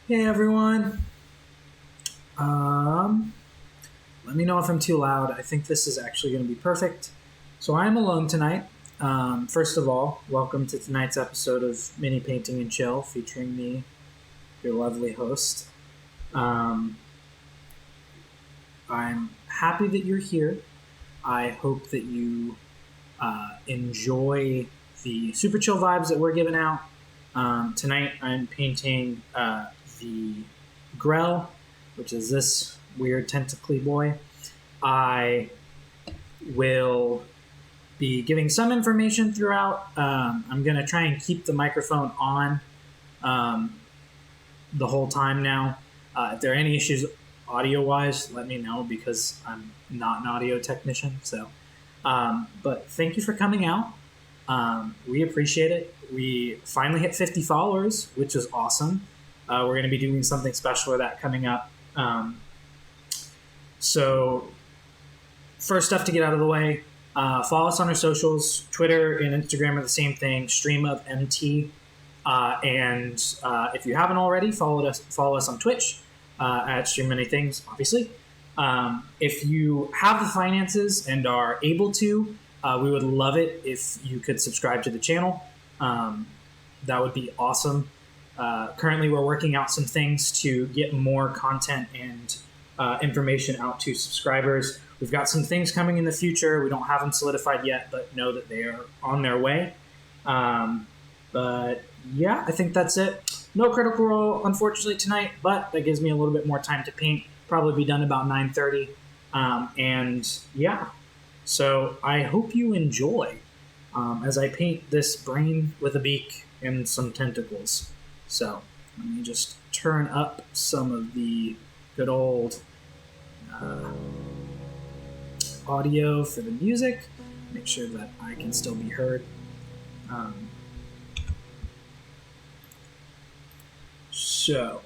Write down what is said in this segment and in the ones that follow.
Hey everyone. Let me know if I'm too loud. I think this is actually going to be perfect. So I'm alone tonight. First of all, welcome to tonight's episode of Mini Painting and Chill, featuring me, your lovely host. I'm happy that you're here. I hope that you enjoy the super chill vibes that we're giving out. Tonight I'm painting the Grell, which is this weird tentacly boy. I will be giving some information throughout. I'm going to try and keep the microphone on the whole time now. If there are any issues audio-wise, let me know, because I'm not an audio technician. So, but thank you for coming out. We appreciate it. We finally hit 50 followers, which is awesome. We're going to be doing something special with that coming up. So first stuff to get out of the way, follow us on our socials. Twitter and Instagram are the same thing, Stream of MT. And if you haven't already, follow us on Twitch at Stream Many Things, obviously. If you have the finances and are able to, we would love it if you could subscribe to the channel. That would be awesome. Currently, we're working out some things to get more content and information out to subscribers. We've got some things coming in the future. We don't have them solidified yet, but know that they are on their way. But yeah, I think that's it. No critical role, unfortunately, tonight, but that gives me a little bit more time to paint. Probably be done about 9:30. And yeah, so I hope you enjoy as I paint this brain with a beak and some tentacles. So let me just turn up some of the good old audio for the music. Make sure that I can still be heard. So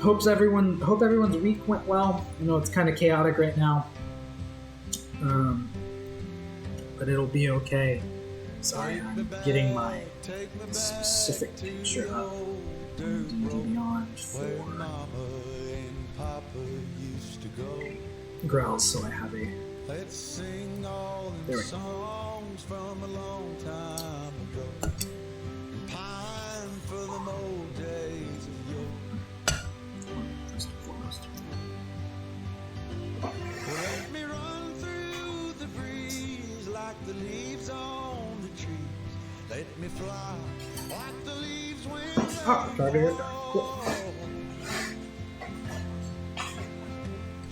hope everyone's week went well. I know it's kind of chaotic right now, but it'll be okay. Sorry, I'm getting my specific picture up on D&D Beyond for Growls, so I have a... There we go. From a long time ago, pine for the old days of yore. First and foremost. Let me run through the breeze like the leaves on the trees. Let me fly like the leaves when Oh, sorry to hear that. Cool.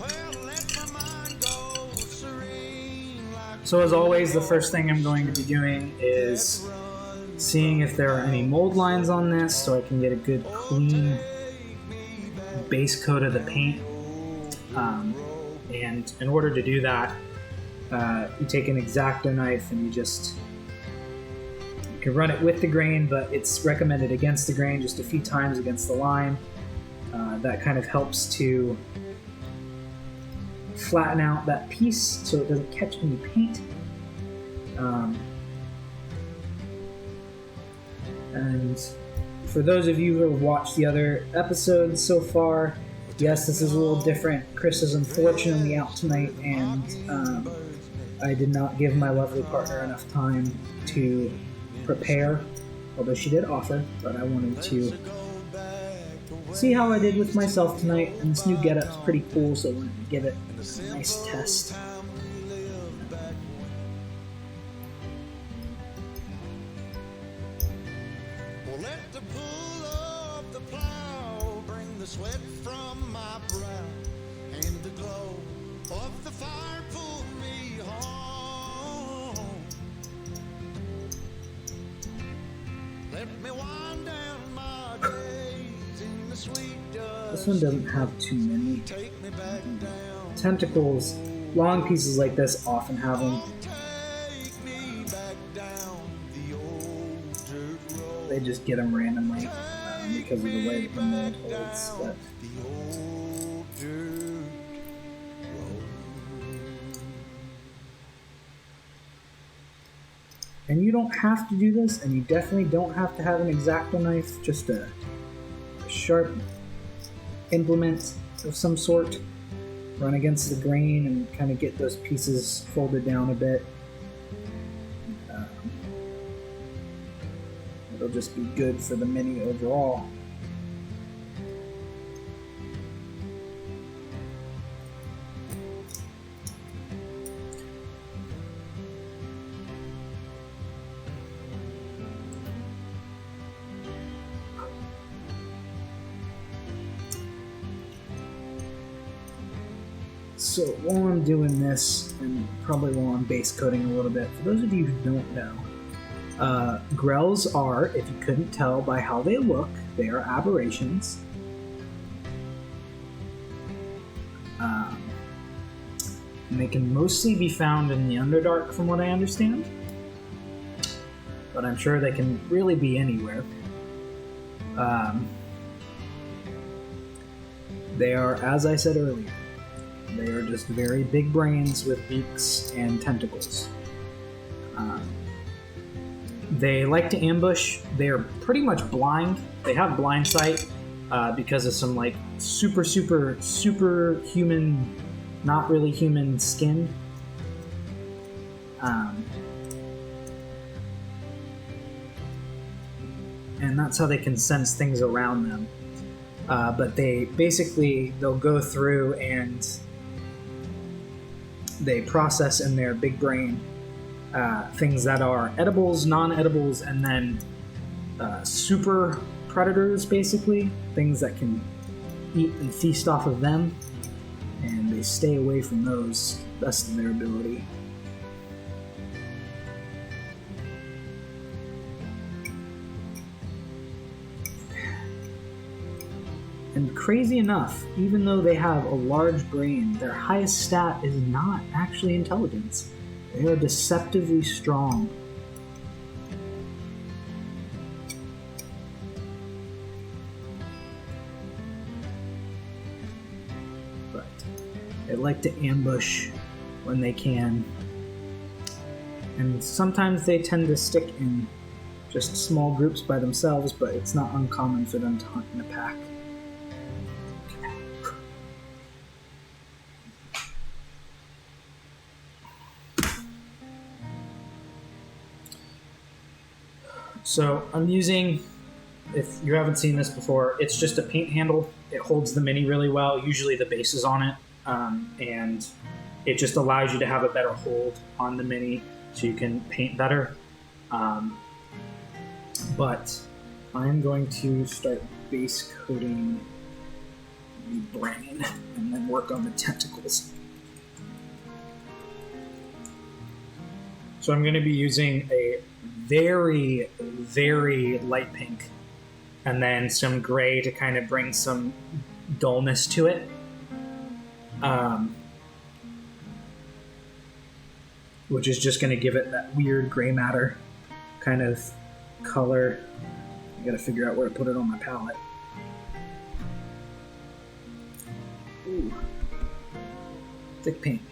well, let my mind go serene like So as always, the first thing I'm going to be doing is seeing if there are any mold lines on this so I can get a good clean base coat of the paint. And in order to do that, you take an X-Acto knife and you can run it with the grain, but it's recommended against the grain just a few times against the line. That kind of helps to flatten out that piece so it doesn't catch any paint. And for those of you who have watched the other episodes so far, yes, this is a little different. Chris is unfortunately out tonight, and I did not give my lovely partner enough time to prepare, although she did offer, but I wanted to see how I did with myself tonight, and this new getup's pretty cool, so I wanted to give it a nice test. let the pull of the plow bring the sweat from my brow, and the glow of the fire pull me home. Let me wind down my days in the sweet dust. This one doesn't have too many Take me back down. tentacles. Long pieces like this often have them. Take me back down the old dirt road. They just get them randomly because of the way that the mold holds. But The old dirt road. and you don't have to do this, and you definitely don't have to have an X-Acto knife. Just a sharp implement of some sort. Run against the grain and kind of get those pieces folded down a bit. It'll just be good for the mini overall. So while I'm doing this, and probably while I'm base coating a little bit, for those of you who don't know, grells are, if you couldn't tell by how they look, they are aberrations. And they can mostly be found in the Underdark, from what I understand. But I'm sure they can really be anywhere. They are, as I said earlier, they are just very big brains with beaks and tentacles. They like to ambush. They are pretty much blind. They have blind sight because of some like super human, not really human skin. And that's how they can sense things around them. But they'll go through and they process in their big brain things that are edibles, non-edibles, and then super predators, basically. Things that can eat and feast off of them. And they stay away from those to the best of their ability. And crazy enough, even though they have a large brain, their highest stat is not actually intelligence. They are deceptively strong. But they like to ambush when they can. And sometimes they tend to stick in just small groups by themselves, but it's not uncommon for them to hunt in a pack. So I'm using, if you haven't seen this before, it's just a paint handle. It holds the mini really well. Usually the base is on it, and it just allows you to have a better hold on the mini so you can paint better. But I'm going to start base coating the brain and then work on the tentacles. So I'm going to be using a very, very light pink and then some gray to kind of bring some dullness to it. Which is just going to give it that weird gray matter kind of color. I got to figure out where to put it on my palette. Ooh. Thick paint.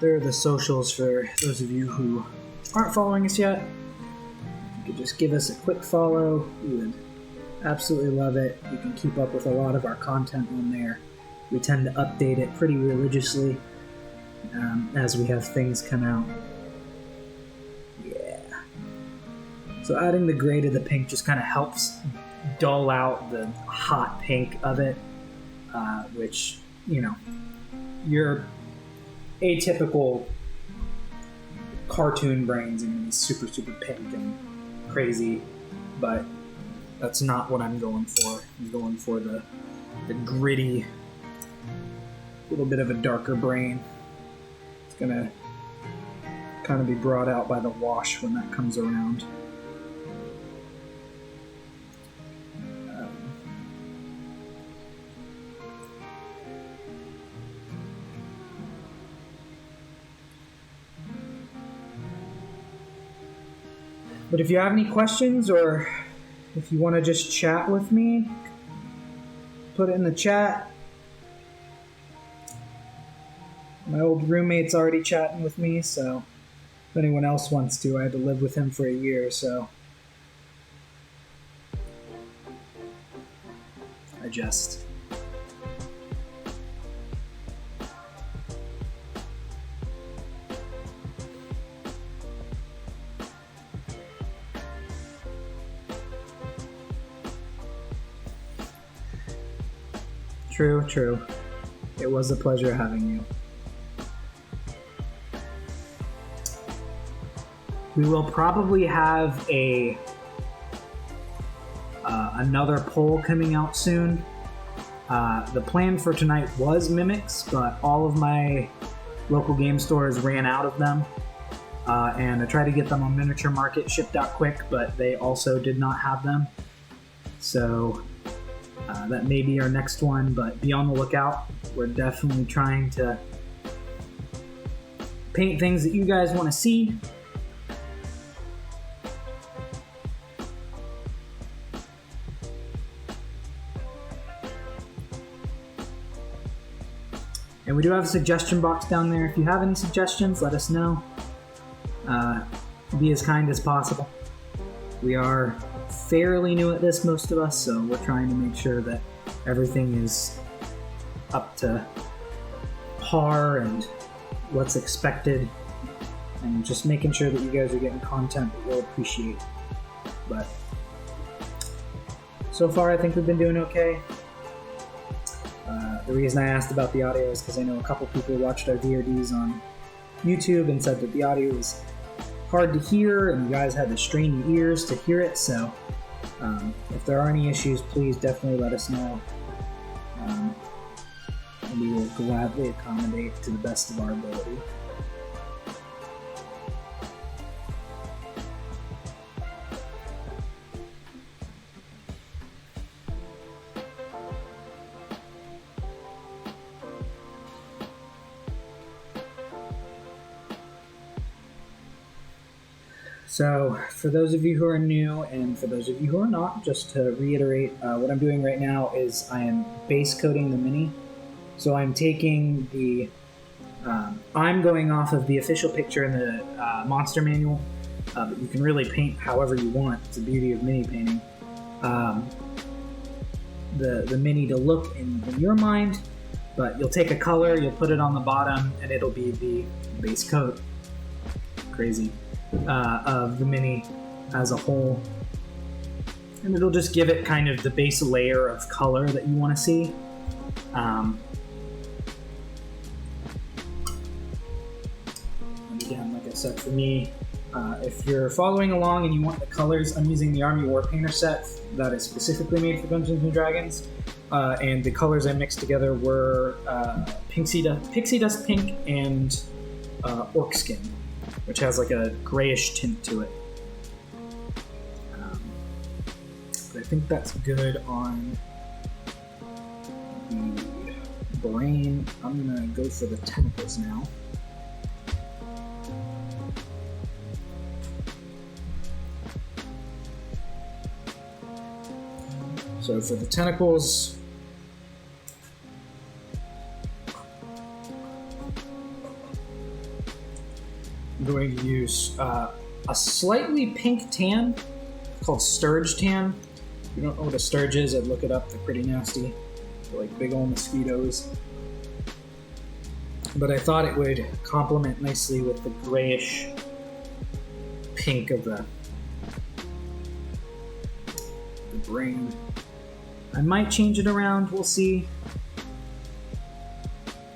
There are the socials for those of you who aren't following us yet. If you could just give us a quick follow, we would absolutely love it. You can keep up with a lot of our content on there. We tend to update it pretty religiously as we have things come out. Yeah. So adding the gray to the pink just kind of helps dull out the hot pink of it, which, you know, you're atypical cartoon brains and be super, super pink and crazy, but that's not what I'm going for. I'm going for the gritty, little bit of a darker brain. It's gonna kind of be brought out by the wash when that comes around. But if you have any questions or if you want to just chat with me, put it in the chat. My old roommate's already chatting with me, so if anyone else wants to, I had to live with him for a year, so I just... True. It was a pleasure having you. We will probably have another poll coming out soon. The plan for tonight was mimics, but all of my local game stores ran out of them. And I tried to get them on Miniature Market shipped out quick, but they also did not have them. So that may be our next one, but be on the lookout. We're definitely trying to paint things that you guys want to see. And we do have a suggestion box down there. If you have any suggestions, let us know. Be as kind as possible. We are fairly new at this, most of us, so we're trying to make sure that everything is up to par and what's expected, and just making sure that you guys are getting content that we'll appreciate. But so far, I think we've been doing okay. The reason I asked about the audio is because I know a couple people watched our VODs on YouTube and said that the audio was hard to hear and you guys had to strain your ears to hear it, so if there are any issues, please definitely let us know, and we will gladly accommodate to the best of our ability. So, for those of you who are new, and for those of you who are not, just to reiterate, what I'm doing right now is I am base coating the mini. So I'm taking the I'm going off of the official picture in the monster manual, but you can really paint however you want. It's the beauty of mini painting. The mini to look in your mind, but you'll take a color, you'll put it on the bottom, and it'll be the base coat. Crazy. Of the mini as a whole. And it'll just give it kind of the base layer of color that you want to see. And again, like I said, for me, if you're following along and you want the colors, I'm using the Army War Painter set that is specifically made for Dungeons & Dragons. And the colors I mixed together were Pixie Dust Pink and Orc Skin, which has like a grayish tint to it. But I think that's good on the brain. I'm gonna go for the tentacles now. So for the tentacles, I'm going to use a slightly pink tan called Sturge Tan. If you don't know what a sturge is, I'd look it up. They're pretty nasty. They're like big old mosquitoes. But I thought it would complement nicely with the grayish pink of the brain. I might change it around, we'll see.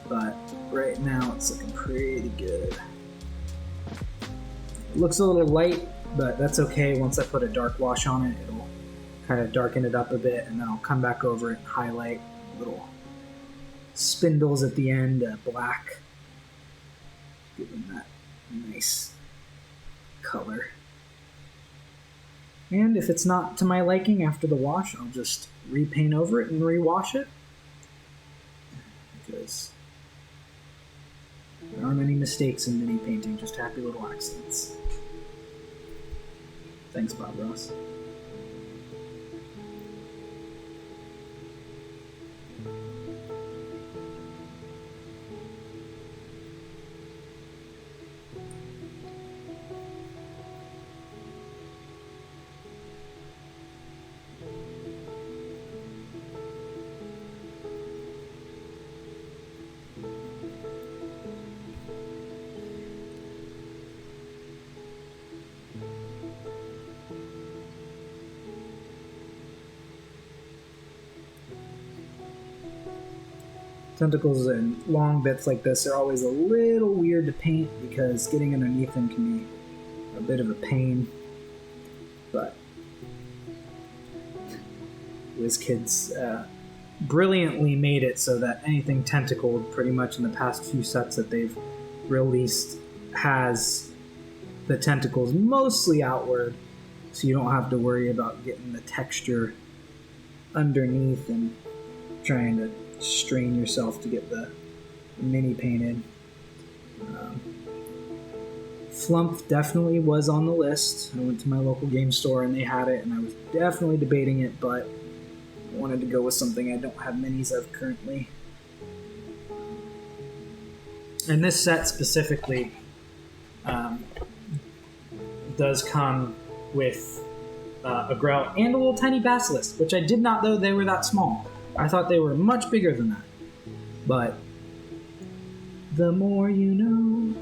But right now it's looking pretty good. It looks a little light, but that's okay. Once I put a dark wash on it, it'll kind of darken it up a bit, and then I'll come back over it and highlight little spindles at the end, black. Give them that nice color. And if it's not to my liking after the wash, I'll just repaint over it and rewash it. Because there aren't any mistakes in mini painting, just happy little accidents. Thanks, Bob Ross. Tentacles and long bits like this are always a little weird to paint because getting underneath them can be a bit of a pain. But WizKids brilliantly made it so that anything tentacled pretty much in the past few sets that they've released has the tentacles mostly outward, so you don't have to worry about getting the texture underneath and trying to strain yourself to get the mini painted. Flump definitely was on the list. I went to my local game store and they had it, and I was definitely debating it, but I wanted to go with something I don't have minis of currently. And this set specifically does come with a grout and a little tiny basilisk, which I did not know they were that small. I thought they were much bigger than that. But the more you know.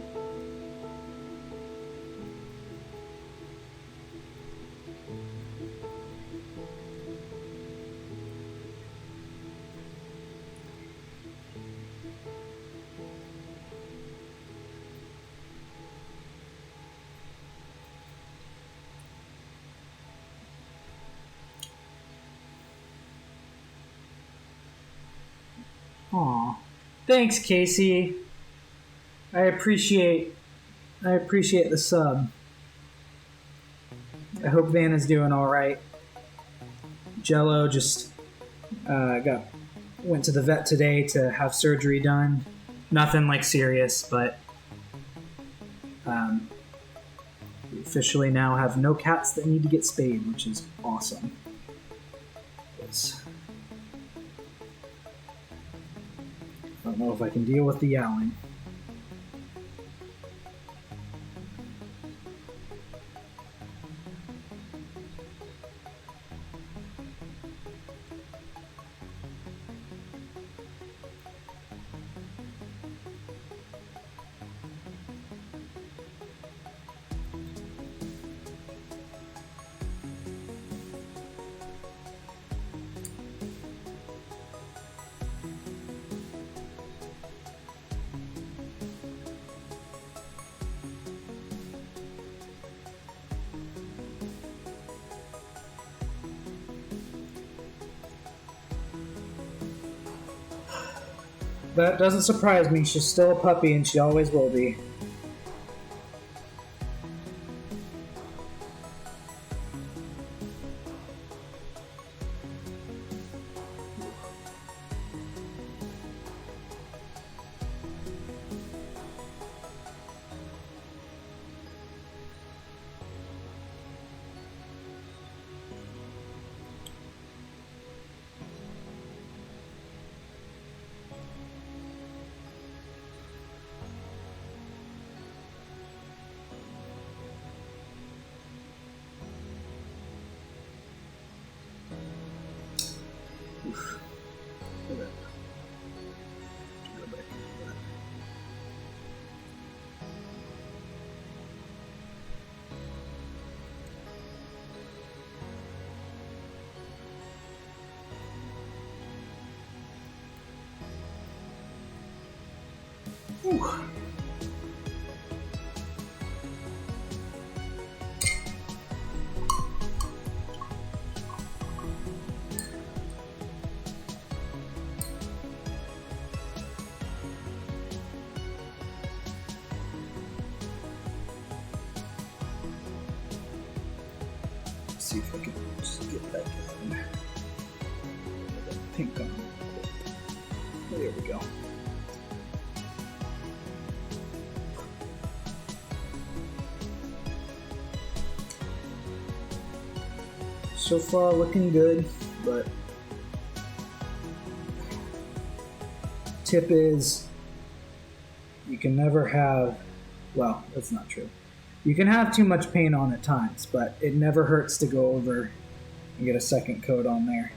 Aw, thanks, Casey. I appreciate the sub. I hope Vanna's doing all right. Jello just went to the vet today to have surgery done. Nothing like serious, but we officially now have no cats that need to get spayed, which is awesome. I don't know if I can deal with the yowling. That doesn't surprise me. She's still a puppy and she always will be. Ooh. See if I can just get that in. Pink on. There we go. So far looking good, but tip is you can never have, well, that's not true. You can have too much paint on at times, but it never hurts to go over and get a second coat on there.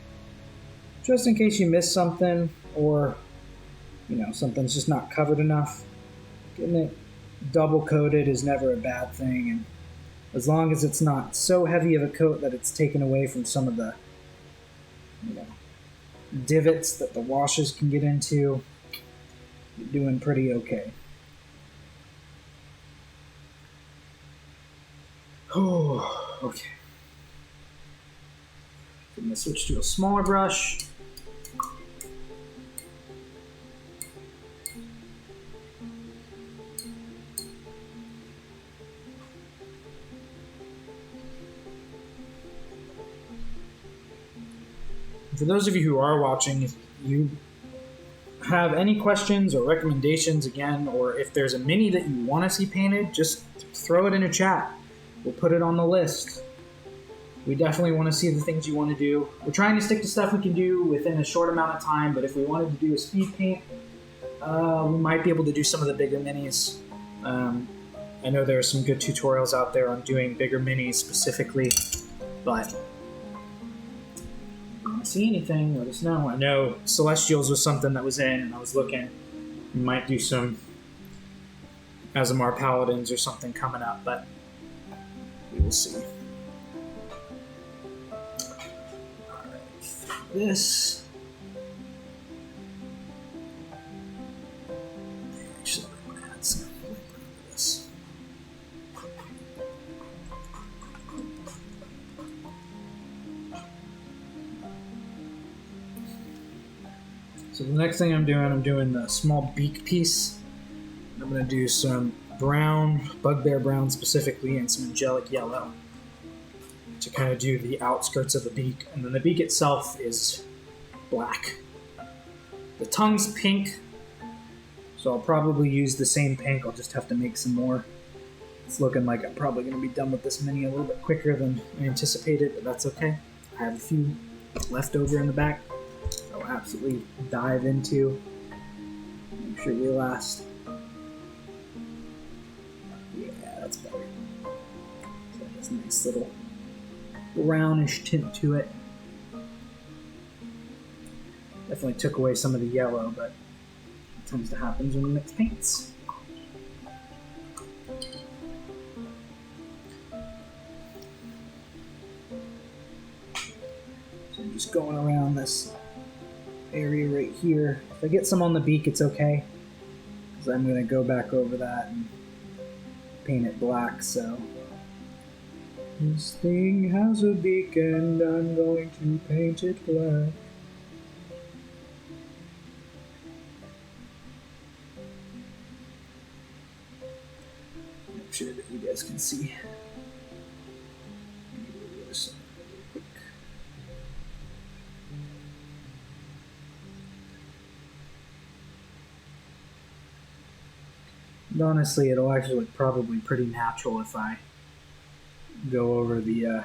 Just in case you miss something or, something's just not covered enough. Getting it double coated is never a bad thing, and as long as it's not so heavy of a coat that it's taken away from some of the, divots that the washes can get into, you're doing pretty okay. Oh, okay. I'm going to switch to a smaller brush. For those of you who are watching, if you have any questions or recommendations again, or if there's a mini that you want to see painted, just throw it in a chat. We'll put it on the list. We definitely want to see the things you want to do. We're trying to stick to stuff we can do within a short amount of time, but if we wanted to do a speed paint, we might be able to do some of the bigger minis. I know there are some good tutorials out there on doing bigger minis specifically, but if you want to see anything, let us know. I know Celestials was something that was in, and I was looking. We might do some Azamar Paladins or something coming up, but we will see. Alright, this. Actually, I'm going to add some liquid to this. So the next thing I'm doing the small beak piece. I'm going to do some brown, bugbear brown specifically, and some angelic yellow to kind of do the outskirts of the beak. And then the beak itself is black. The tongue's pink, so I'll probably use the same pink. I'll just have to make some more. It's looking like I'm probably going to be done with this mini a little bit quicker than I anticipated, but that's okay. I have a few left over in the back I'll absolutely dive into. Make sure they last. Yeah, that's better. So it has a nice little brownish tint to it. Definitely took away some of the yellow, but it tends to happen when you mix paints. So I'm just going around this area right here. If I get some on the beak, it's okay, because I'm going to go back over that and paint it black. So this thing has a beak and I'm going to paint it black. sure that you guys can see. And honestly, it'll actually look probably pretty natural if I go over the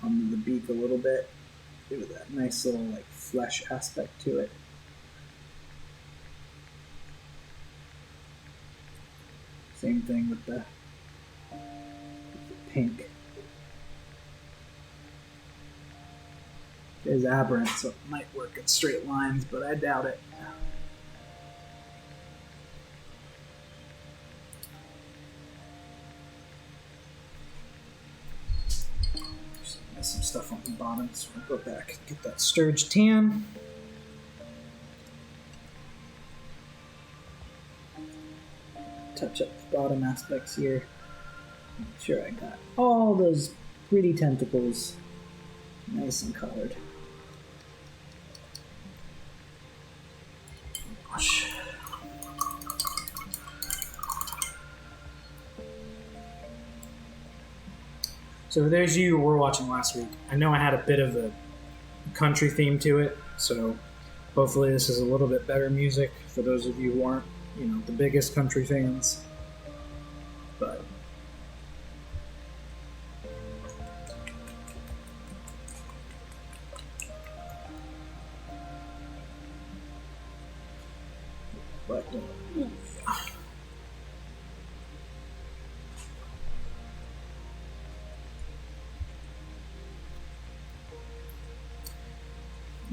on the beak a little bit. Give it that nice little like flesh aspect to it. Same thing with the pink. It is aberrant, so it might work in straight lines, but I doubt it. Some stuff on the bottom, so we'll go back and get that sturge tan. Touch up the bottom aspects here. Make sure I got all those pretty tentacles nice and colored. Gosh. So for those of you who were watching last week, I know I had a bit of a country theme to it, so hopefully this is a little bit better music for those of you who aren't, the biggest country fans. But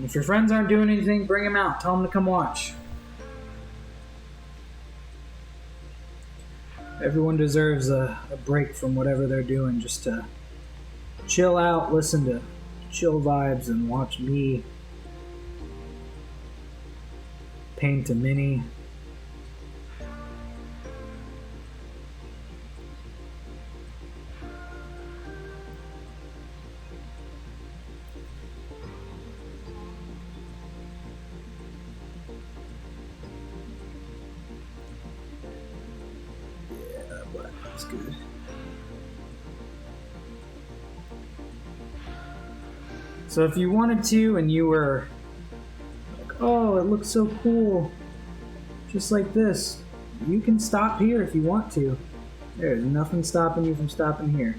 if your friends aren't doing anything, bring them out. Tell them to come watch. Everyone deserves a break from whatever they're doing just to chill out, listen to chill vibes, and watch me paint a mini. Good. So if you wanted to and you were like, oh, it looks so cool, just like this, you can stop here if you want to. There's nothing stopping you from stopping here.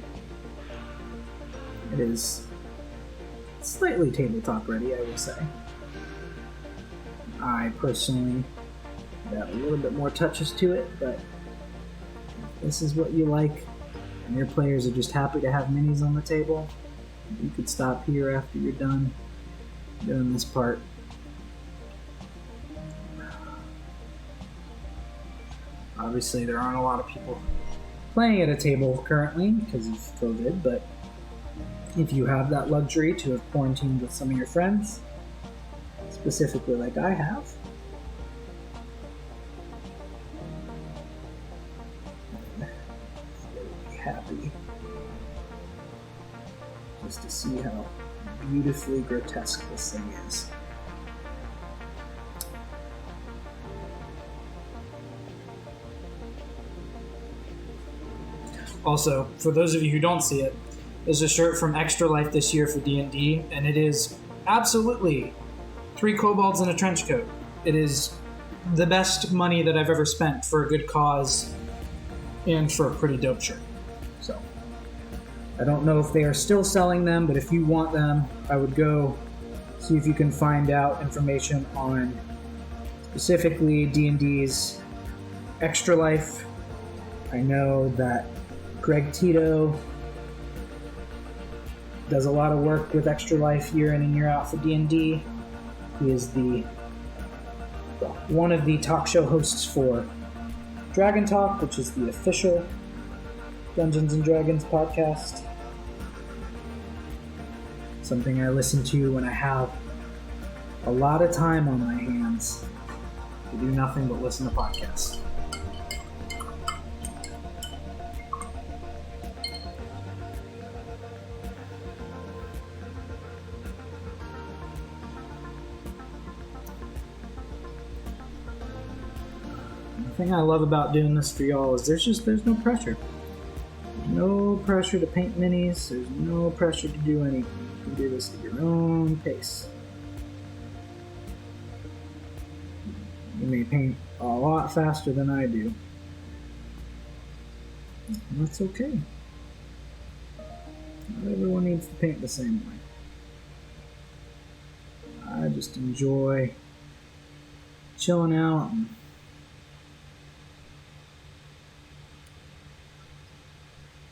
It is slightly tabletop ready, I will say. I personally got a little bit more touches to it, but this is what you like, and your players are just happy to have minis on the table. You could stop here after you're done doing this part. Obviously, there aren't a lot of people playing at a table currently because of COVID, but if you have that luxury to have quarantined with some of your friends, specifically like I have, happy just to see how beautifully grotesque this thing is. Also, for those of you who don't see it, there's a shirt from Extra Life this year for D&D, and it is absolutely 3 kobolds in a trench coat. It is the best money that I've ever spent for a good cause and for a pretty dope shirt. So, I don't know if they are still selling them, but if you want them, I would go see if you can find out information on specifically D&D's Extra Life. I know that Greg Tito does a lot of work with Extra Life year in and year out for D&D. He is one of the talk show hosts for Dragon Talk, which is the official Dungeons & Dragons podcast. Something I listen to when I have a lot of time on my hands to do nothing but listen to podcasts. The thing I love about doing this for y'all is there's no pressure. There's no pressure to paint minis. There's no pressure to do anything. You can do this at your own pace. You may paint a lot faster than I do. And that's okay. Not everyone needs to paint the same way. I just enjoy chilling out and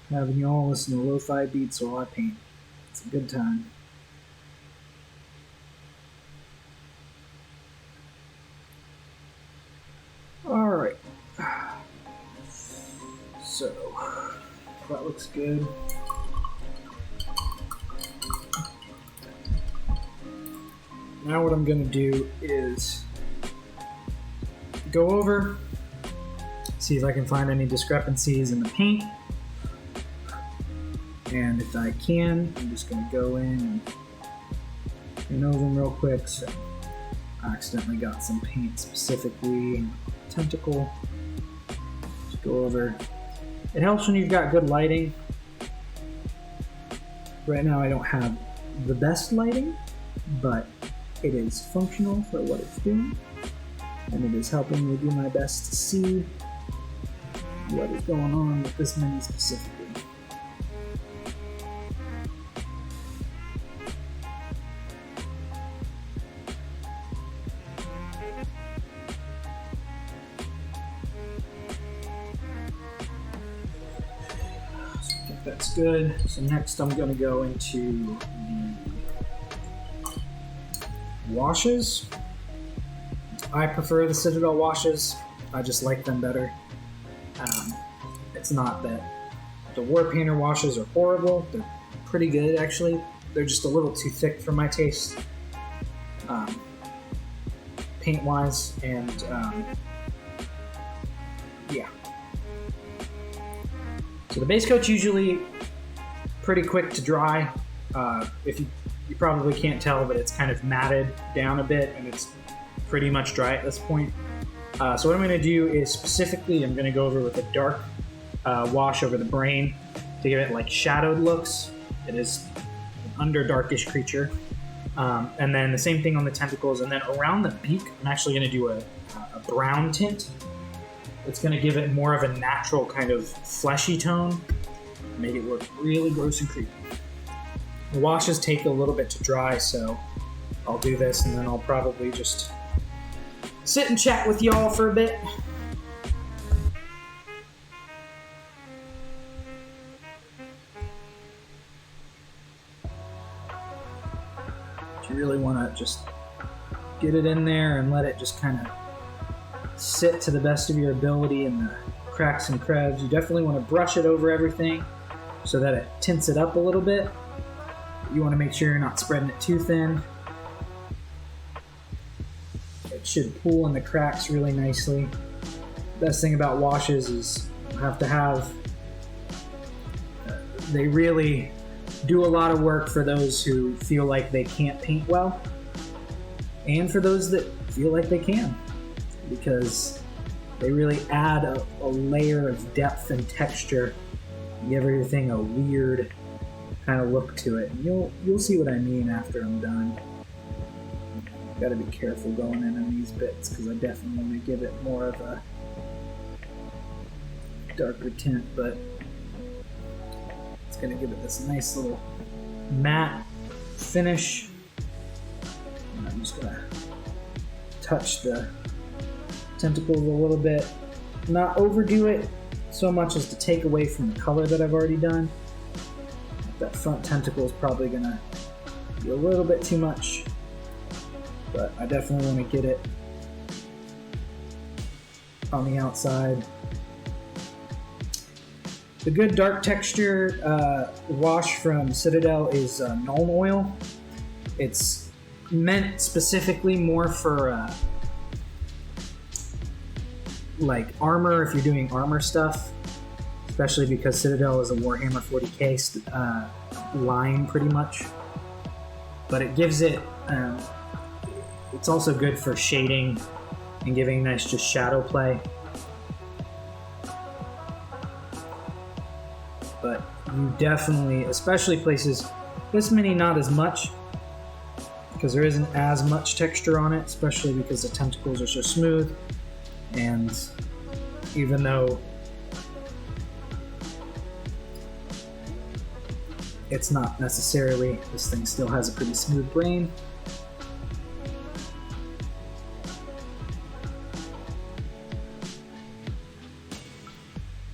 having y'all listen to lo-fi beats while I paint. It's a good time. Alright. So, that looks good. Now what I'm going to do is go over, see if I can find any discrepancies in the paint. And if I can, I'm just going to go in and over them real quick. So I accidentally got some paint specifically tentacle. Just go over. It helps when you've got good lighting. Right now I don't have the best lighting, but it is functional for what it's doing, and it is helping me do my best to see what is going on with this mini specifically. That's good. So next I'm going to go into the washes. I prefer the Citadel washes. I just like them better. It's not that the War Painter washes are horrible. They're pretty good, actually. They're just a little too thick for my taste, paint-wise, and yeah. So the base coat's usually pretty quick to dry. If you probably can't tell, but it's kind of matted down a bit, and it's pretty much dry at this point. So what I'm going to do is specifically, I'm going to go over with a dark wash over the brain to give it like shadowed looks. It is an under darkish creature. And then the same thing on the tentacles, and then around the beak, I'm actually going to do a brown tint. It's going to give it more of a natural kind of fleshy tone, make it look really gross and creepy. The washes take a little bit to dry, so I'll do this, and then I'll probably just sit and chat with y'all for a bit. You really want to just get it in there and let it just kind of sit to the best of your ability in the cracks and crevs. You definitely want to brush it over everything so that it tints it up a little bit. You want to make sure you're not spreading it too thin. It should pool in the cracks really nicely. Best thing about washes is you have to have, they really do a lot of work for those who feel like they can't paint well, and for those that feel like they can, because they really add a layer of depth and texture, give everything a weird kind of look to it. And you'll see what I mean after I'm done. Got to be careful going in these bits because I definitely want to give it more of a darker tint, but it's going to give it this nice little matte finish. And I'm just going to touch the tentacles a little bit, not overdo it so much as to take away from the color that I've already done. That front tentacle is probably going to be a little bit too much, but I definitely want to get it on the outside. The good dark texture wash from Citadel is Nuln Oil. It's meant specifically more for like armor, if you're doing armor stuff, especially because Citadel is a Warhammer 40k line pretty much. But it gives it, it's also good for shading and giving nice just shadow play. but you definitely, especially places this many, not as much, because there isn't as much texture on it, especially because the tentacles are so smooth. And even though it's not necessarily, this thing still has a pretty smooth grain.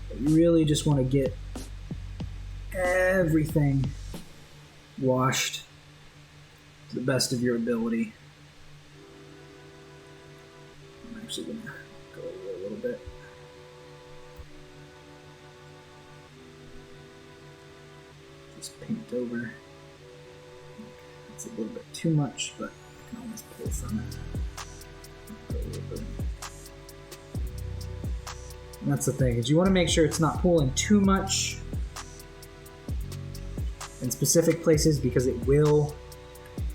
But you really just want to get everything washed to the best of your ability. I'm actually going to go over a little bit. Just paint over. It's a little bit too much, but I can always pull from it. Go over. And that's the thing, is you want to make sure it's not pulling too much in specific places, because it will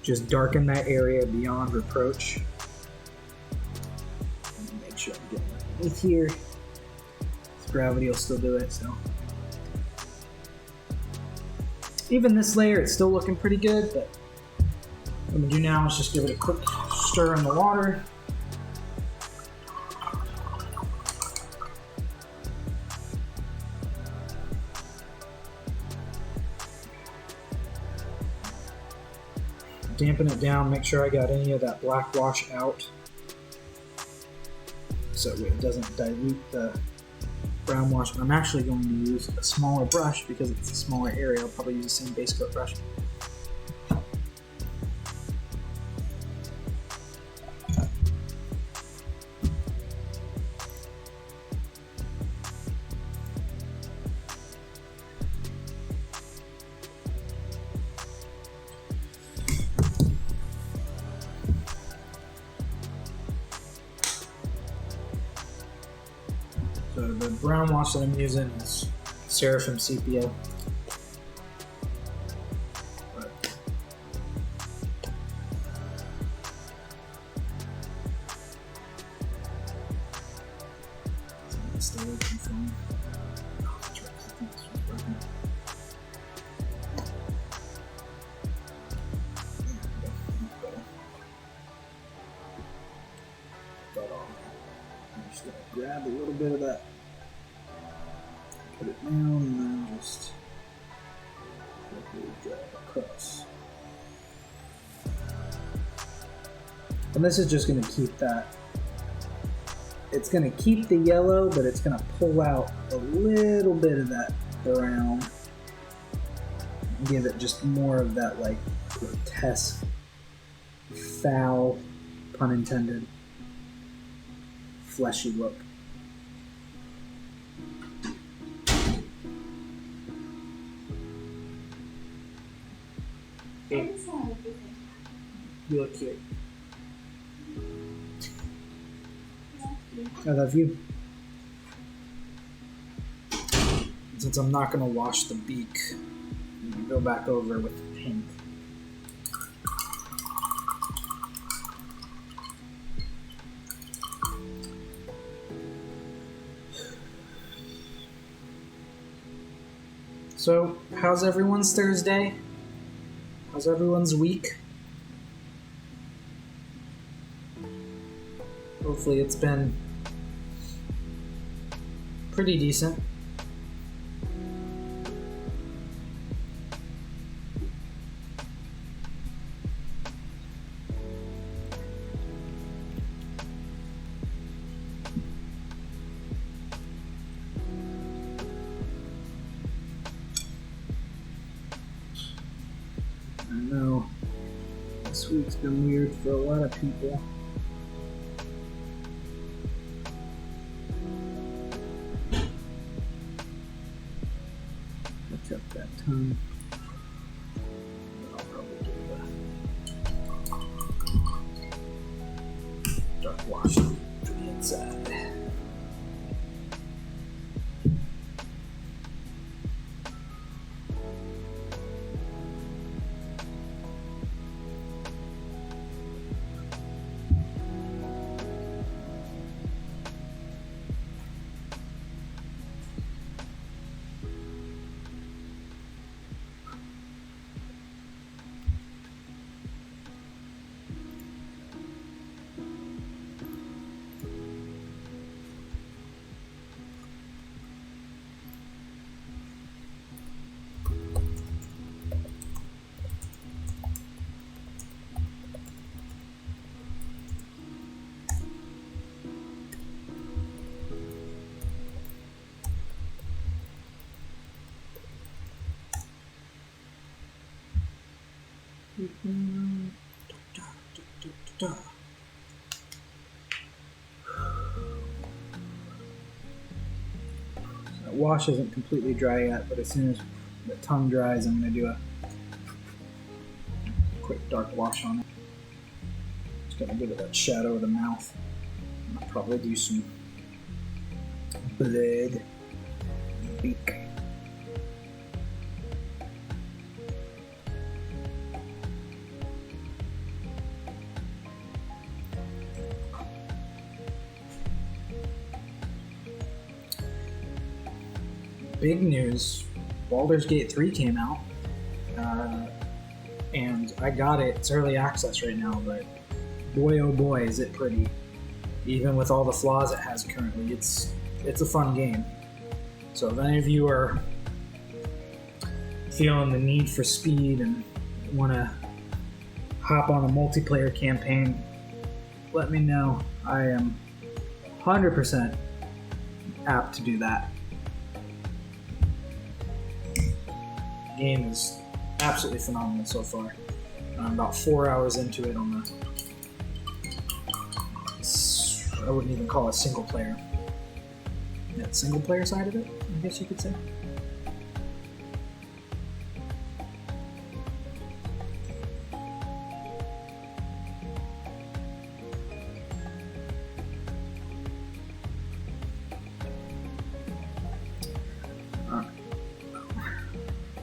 just darken that area beyond reproach. Make sure I'm getting underneath here. This gravity will still do it, so. Even this layer, it's still looking pretty good, but what I'm gonna do now is just give it a quick stir in the water. Dampen it down, make sure I got any of that black wash out, so it doesn't dilute the brown wash. I'm actually going to use a smaller brush because it's a smaller area. I'll probably use the same base coat brush. So the brown wash that I'm using is Seraphim Sepia. Stay away from foam. Oh, that's right, I think this was broken. I'm just going to grab a little bit of that, put it down, and then just drag across. And this is just going to keep that, it's going to keep the yellow, but it's going to pull out a little bit of that brown and give it just more of that like grotesque, foul, pun intended, fleshy look. Okay. You look cute. I love you. Since I'm not going to wash the beak, I'm going to go back over with the pink. So, how's everyone's Thursday? How's everyone's week? Hopefully it's been pretty decent. I know this week's been weird for a lot of people. Touch up that tongue. I'll probably do the dark wash to the inside. That wash isn't completely dry yet, but as soon as the tongue dries, I'm going to do a quick dark wash on it. Just going to give it that shadow of the mouth. I'll probably do some blood in the beak. Big news, Baldur's Gate 3 came out, and I got it. It's early access right now, but boy oh boy is it pretty. Even with all the flaws it has currently, it's a fun game. So if any of you are feeling the need for speed and want to hop on a multiplayer campaign, let me know. I am 100% apt to do that. Game is absolutely phenomenal so far. I'm about 4 hours into it on the, I wouldn't even call it single player. Yeah, single player side of it, I guess you could say.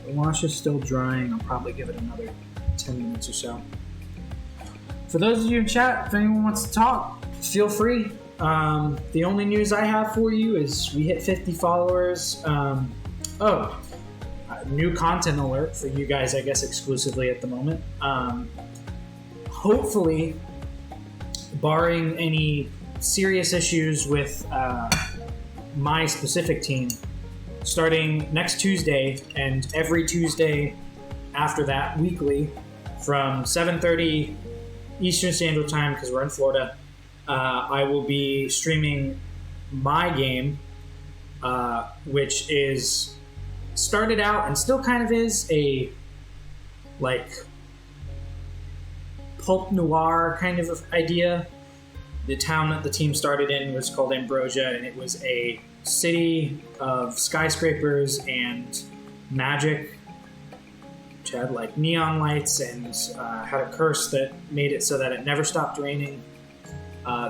The wash is still drying. I'll probably give it another 10 minutes or so. For those of you in chat, if anyone wants to talk, feel free. The only news I have for you is we hit 50 followers. New content alert for you guys, I guess, exclusively at the moment. Hopefully, barring any serious issues with my specific team, starting next Tuesday and every Tuesday after that, weekly, from 7:30 Eastern Standard Time, because we're in Florida, I will be streaming my game, which is started out and still kind of is a like pulp noir kind of idea. The town that the team started in was called Ambrosia, and it was a city of skyscrapers and magic, which had like neon lights and had a curse that made it so that it never stopped raining.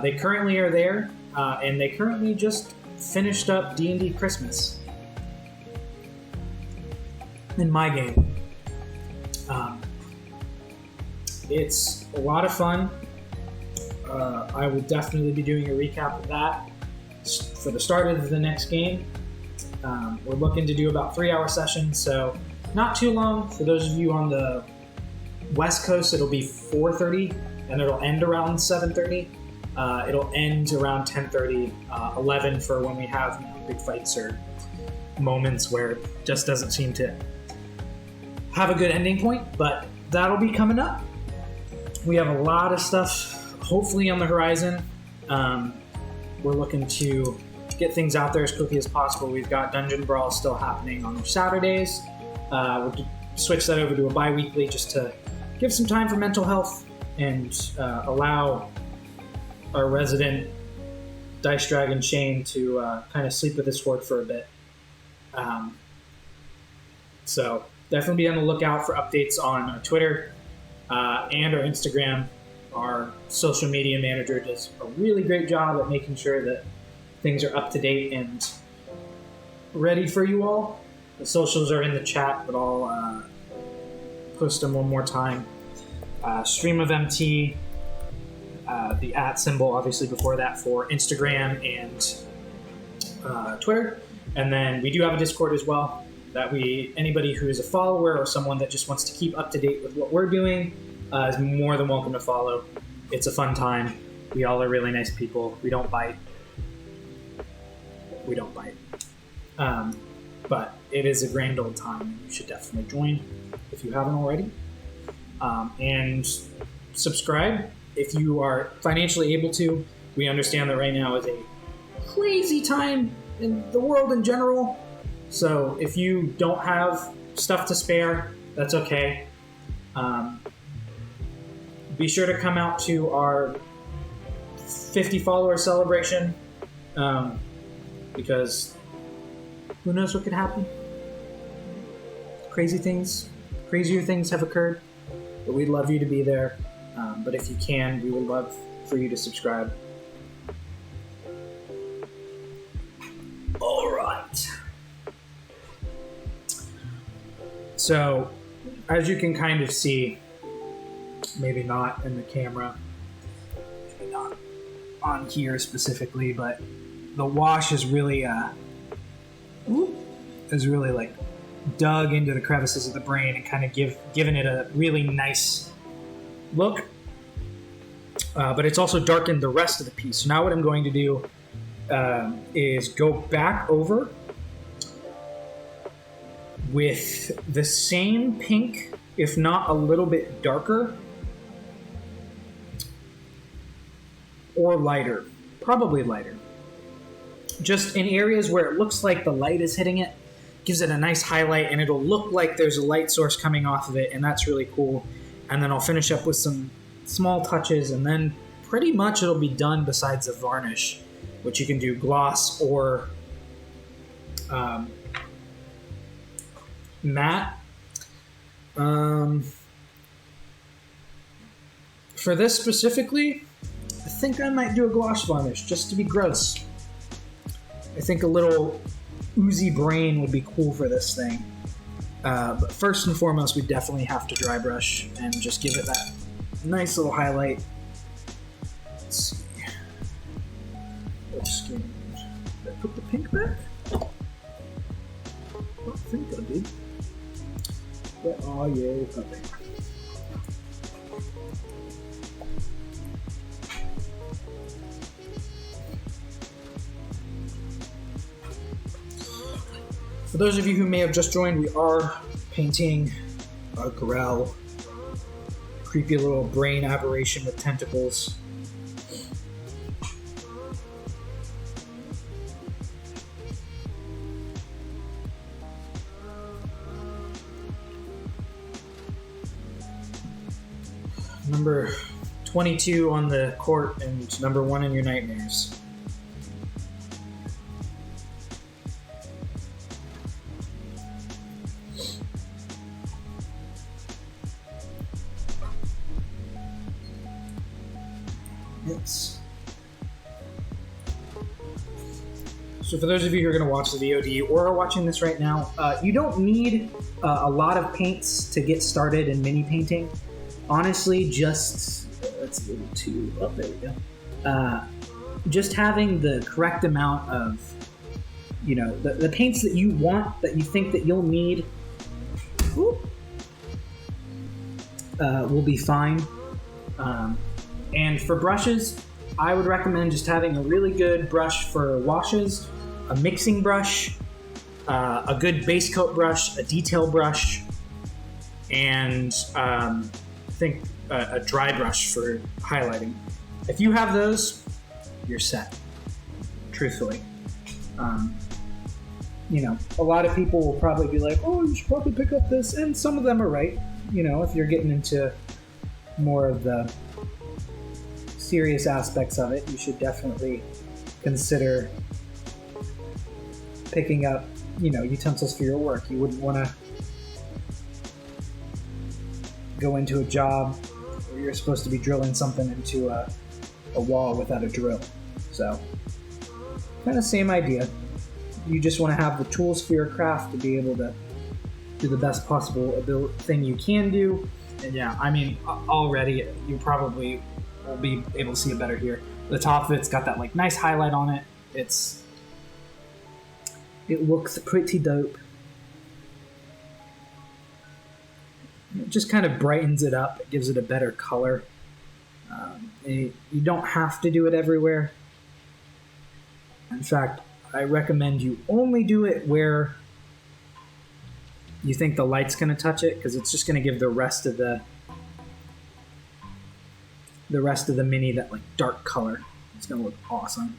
They currently are there, and they currently just finished up D&D Christmas in my game. It's a lot of fun. I will definitely be doing a recap of that for the start of the next game. We're looking to do about 3-hour sessions, so not too long. For those of you on the West Coast, it'll be 4:30, and it'll end around 7:30. It'll end around 10:30, 11 for when we have big fights or moments where it just doesn't seem to have a good ending point, but that'll be coming up. We have a lot of stuff hopefully on the horizon. We're looking to get things out there as quickly as possible. We've got Dungeon Brawl still happening on Saturdays. We'll switch that over to a bi-weekly just to give some time for mental health and allow our resident Dice Dragon Shane to kind of sleep with his fork for a bit. So definitely be on the lookout for updates on our Twitter and our Instagram. Our social media manager does a really great job at making sure that things are up to date and ready for you all. The socials are in the chat, but I'll post them one more time. Stream of MT, the @ symbol obviously before that for Instagram and Twitter. And then we do have a Discord as well, that anybody who is a follower or someone that just wants to keep up to date with what we're doing is more than welcome to follow. It's a fun time. We all are really nice people. We don't bite. But it is a grand old time. You should definitely join if you haven't already. And subscribe if you are financially able to. We understand that right now is a crazy time in the world in general. So if you don't have stuff to spare, that's okay. be sure to come out to our 50 follower celebration, because who knows what could happen. Crazier things have occurred, but we'd love you to be there. But if you can, we would love for you to subscribe. All right. So, as you can kind of see, maybe not in the camera, maybe not on here specifically, but the wash is really, like dug into the crevices of the brain and kind of given it a really nice look. But it's also darkened the rest of the piece. So now what I'm going to do is go back over with the same pink, if not a little bit darker, or lighter, probably lighter. Just in areas where it looks like the light is hitting it, gives it a nice highlight, and it'll look like there's a light source coming off of it, and that's really cool. And then I'll finish up with some small touches, and then pretty much it'll be done besides the varnish, which you can do gloss or matte. For this specifically, I think I might do a gloss varnish just to be gross. I think a little oozy brain would be cool for this thing. But first and foremost, we definitely have to dry brush and just give it that nice little highlight. Let's see. Did I put the pink back? I don't think I did. But, oh yeah, okay. For those of you who may have just joined, we are painting a Grell, creepy little brain aberration with tentacles. Number 22 on the court and number 1 in your nightmares. So for those of you who are going to watch the VOD or are watching this right now, you don't need a lot of paints to get started in mini painting. Honestly, just that's a little too. Oh, there we go. Just having the correct amount of, the paints that you want, that you think that you'll need, will be fine. And for brushes, I would recommend just having a really good brush for washes, a mixing brush, a good base coat brush, a detail brush, and I think a dry brush for highlighting. If you have those, you're set, truthfully. A lot of people will probably be like, oh, you should probably pick up this, and some of them are right. If you're getting into more of the serious aspects of it, you should definitely consider picking up, utensils for your work. You wouldn't want to go into a job where you're supposed to be drilling something into a wall without a drill. So, kind of same idea. You just want to have the tools for your craft to be able to do the best possible thing you can do. And yeah, already you probably will be able to see it better here. The top of it's got that nice highlight on it. It looks pretty dope. It just kind of brightens it up. It gives it a better color. You don't have to do it everywhere. In fact, I recommend you only do it where you think the light's going to touch it, because it's just going to give the rest of the mini that dark color. It's going to look awesome.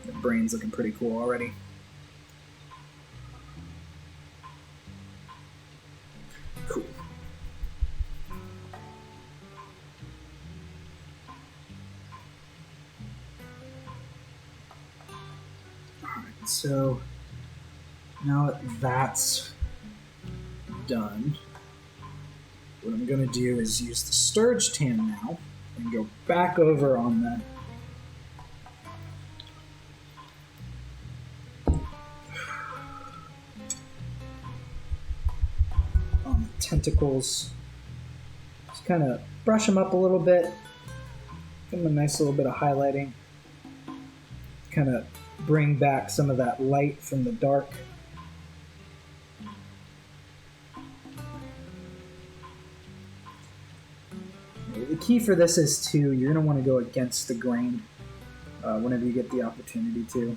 The brain's looking pretty cool already. Cool. Alright, so now that that's done, what I'm going to do is use the Sturge Tan now and go back over on the tentacles. Just kind of brush them up a little bit, give them a nice little bit of highlighting, kind of bring back some of that light from the dark. The key for this is you're going to want to go against the grain whenever you get the opportunity to.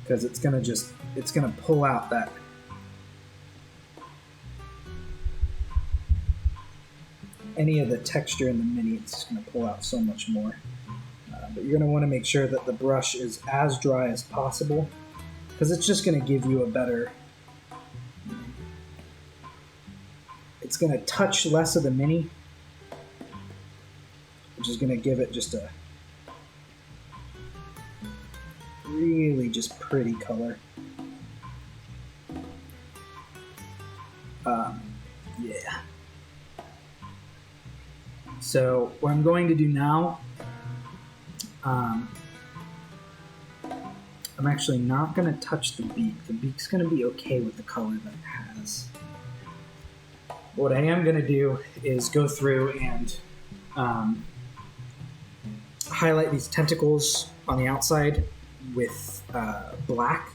Because it's going to pull out that any of the texture in the mini. It's just going to pull out so much more. But you're going to want to make sure that the brush is as dry as possible, because it's just going to give you a better... It's going to touch less of the mini, which is going to give it just a really just pretty color. Yeah. So what I'm going to do now, I'm actually not going to touch the beak. The beak's going to be okay with the color that it has. What I am going to do is go through and highlight these tentacles on the outside with black.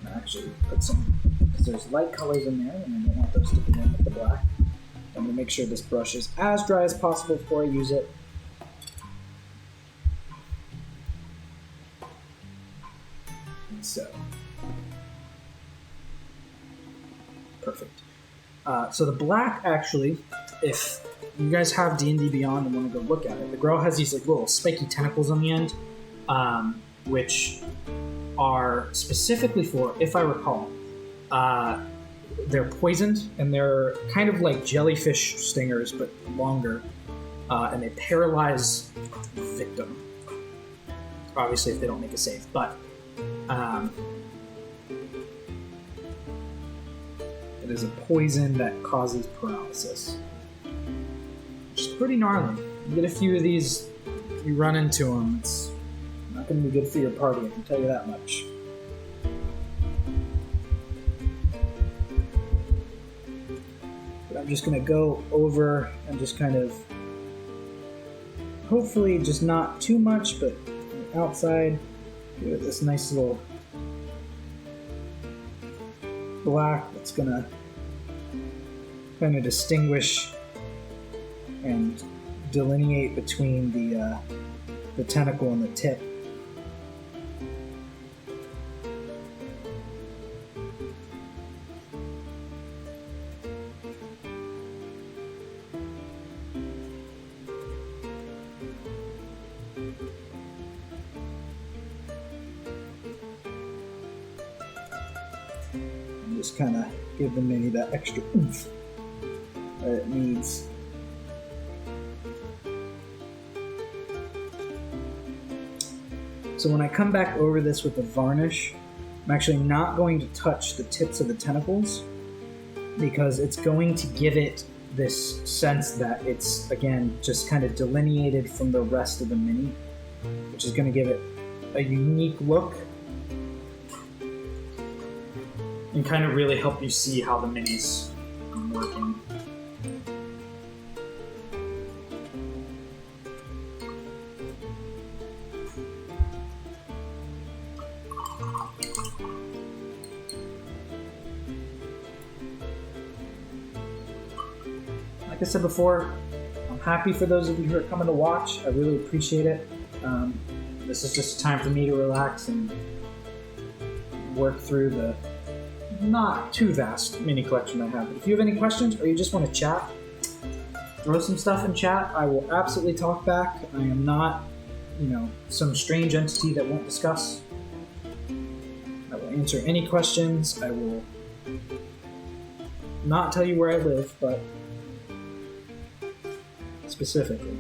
I'll actually put some, because there's light colors in there and I don't want those to be in with the black. I'm going to make sure this brush is as dry as possible before I use it. So, perfect. So the black, actually, if you guys have D&D Beyond and want to go look at it, the girl has these like little spiky tentacles on the end, which are specifically for, if I recall, they're poisoned, and they're kind of like jellyfish stingers, but longer, and they paralyze the victim. Obviously, if they don't make a save, but it is a poison that causes paralysis, which is pretty gnarly. You get a few of these, you run into them, it's not going to be good for your party, I can tell you that much. But I'm just going to go over and just kind of, hopefully just not too much, but on the outside, give it this nice little black that's going to kind of distinguish and delineate between the tentacle and the tip. And just kind of give the mini that extra oomph that it needs. So when I come back over this with the varnish, I'm actually not going to touch the tips of the tentacles, because it's going to give it this sense that it's, again, just kind of delineated from the rest of the mini, which is going to give it a unique look and kind of really help you see how the mini's working. Like I said before, I'm happy for those of you who are coming to watch. I really appreciate it. This is just a time for me to relax and work through the not too vast mini collection I have. But if you have any questions or you just want to chat, throw some stuff in chat. I will absolutely talk back. I am not, some strange entity that won't discuss. I will answer any questions. I will not tell you where I live, but specifically.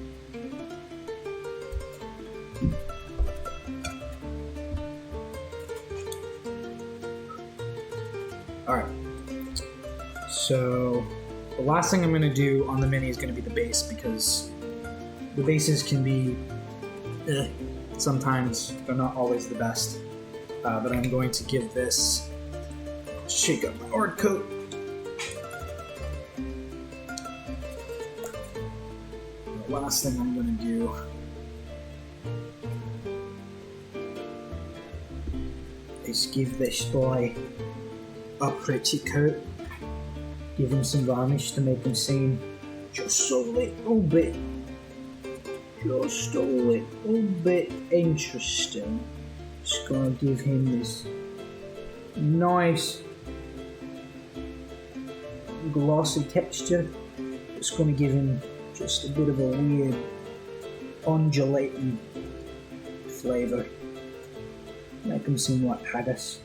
Alright, so the last thing I'm going to do on the mini is going to be the base, because the bases can be, sometimes they're not always the best, but I'm going to give this, shake up my hard coat. The last thing I'm going to do is give this boy a pretty coat. Give him some varnish to make him seem just a little bit interesting. Just gonna give him this nice glossy texture. It's gonna give him just a bit of a weird undulating flavour. Make him seem like haggis.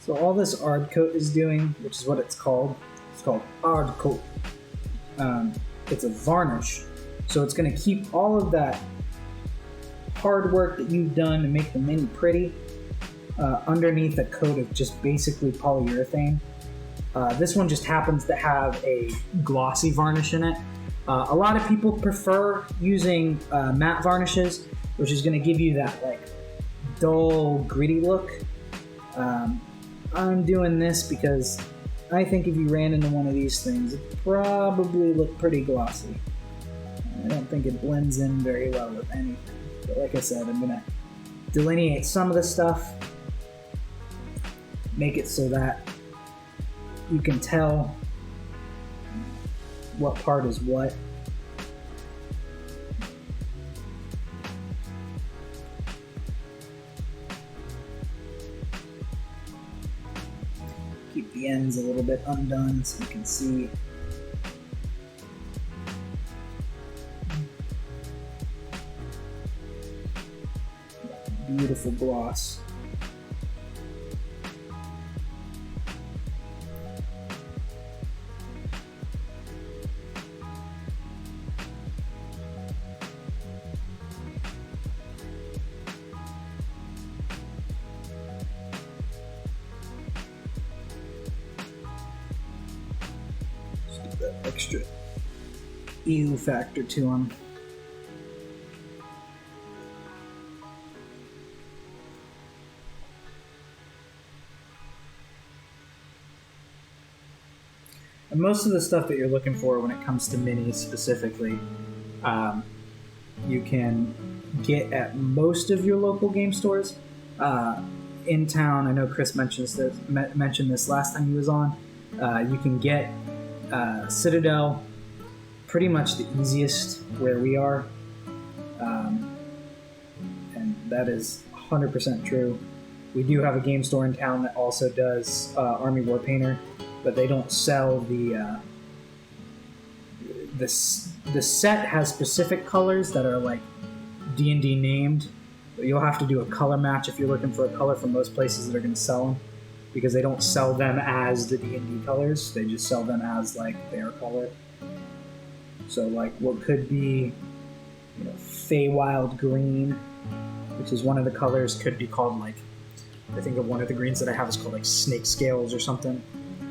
So all this Ard coat is doing, which is what it's called Ard coat. It's a varnish, so it's going to keep all of that hard work that you've done to make the mini pretty underneath a coat of just basically polyurethane. This one just happens to have a glossy varnish in it. A lot of people prefer using matte varnishes, which is going to give you that like dull, gritty look. I'm doing this because I think if you ran into one of these things, it'd probably look pretty glossy. I don't think it blends in very well with anything. But like I said, I'm going to delineate some of the stuff, make it so that you can tell what part is what. Keep the ends a little bit undone so you can see. Beautiful gloss. Extra ew factor to them. And most of the stuff that you're looking for when it comes to minis specifically, you can get at most of your local game stores. In town, I know Chris mentioned this last time he was on. You can get Citadel, pretty much the easiest where we are, and that is 100% true. We do have a game store in town that also does Army Warpainter, but they don't sell the set has specific colors that are like D&D named, but you'll have to do a color match if you're looking for a color from most places that are going to sell them, because they don't sell them as the D&D colors, they just sell them as like their color. So like what could be, Feywild green, which is one of the colors, could be called like, I think of one of the greens that I have is called like snake scales or something.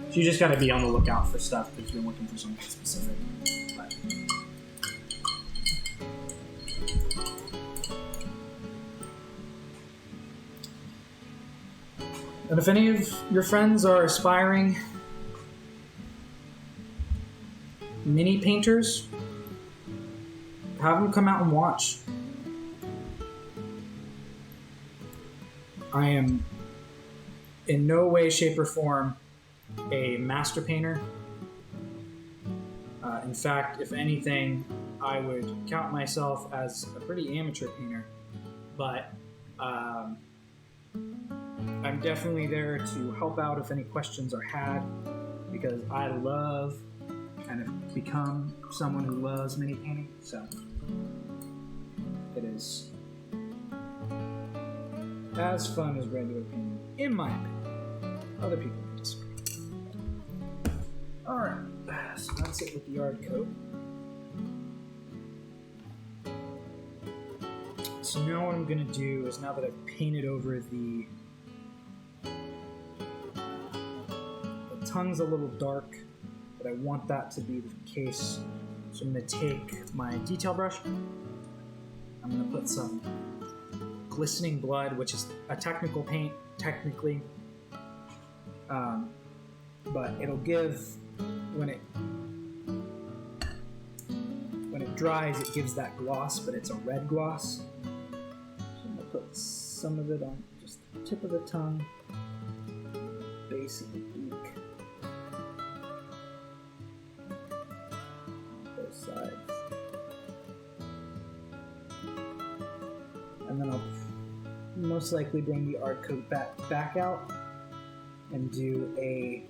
So you just got to be on the lookout for stuff if you're looking for something specific. But and if any of your friends are aspiring mini painters, have them come out and watch. I am in no way, shape, or form a master painter. In fact, if anything, I would count myself as a pretty amateur painter, but I'm definitely there to help out if any questions are had, because I love kind of become someone who loves mini painting, so it is as fun as regular painting, in my opinion. Other people may disagree. Alright, so that's it with the yard coat. So now what I'm going to do is, now that I've painted over the tongue's a little dark, but I want that to be the case. So I'm going to take my detail brush. I'm going to put some Glistening Blood, which is a technical paint, technically. But it'll give, when it dries, it gives that gloss, but it's a red gloss. So I'm going to put some of it on just the tip of the tongue, base of the beak, both sides. And then I'll most likely bring the art coat back out and do a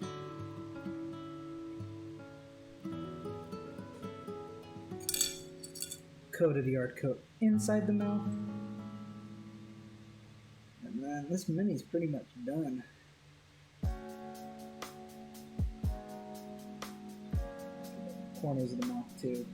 coat of the art coat inside the mouth. And then this mini's pretty much done. Corners of the mouth too.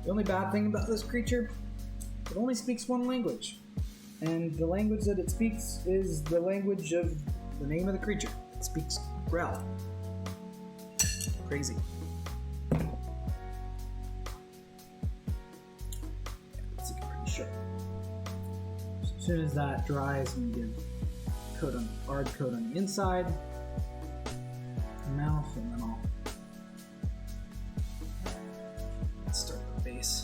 The only bad thing about this creature, it only speaks one language. And the language that it speaks is the language of the name of the creature. It speaks Grell. Crazy. It's looking pretty sharp. So as soon as that dries, I'm going to give hard coat on the inside, the mouth, and then I'll start the base.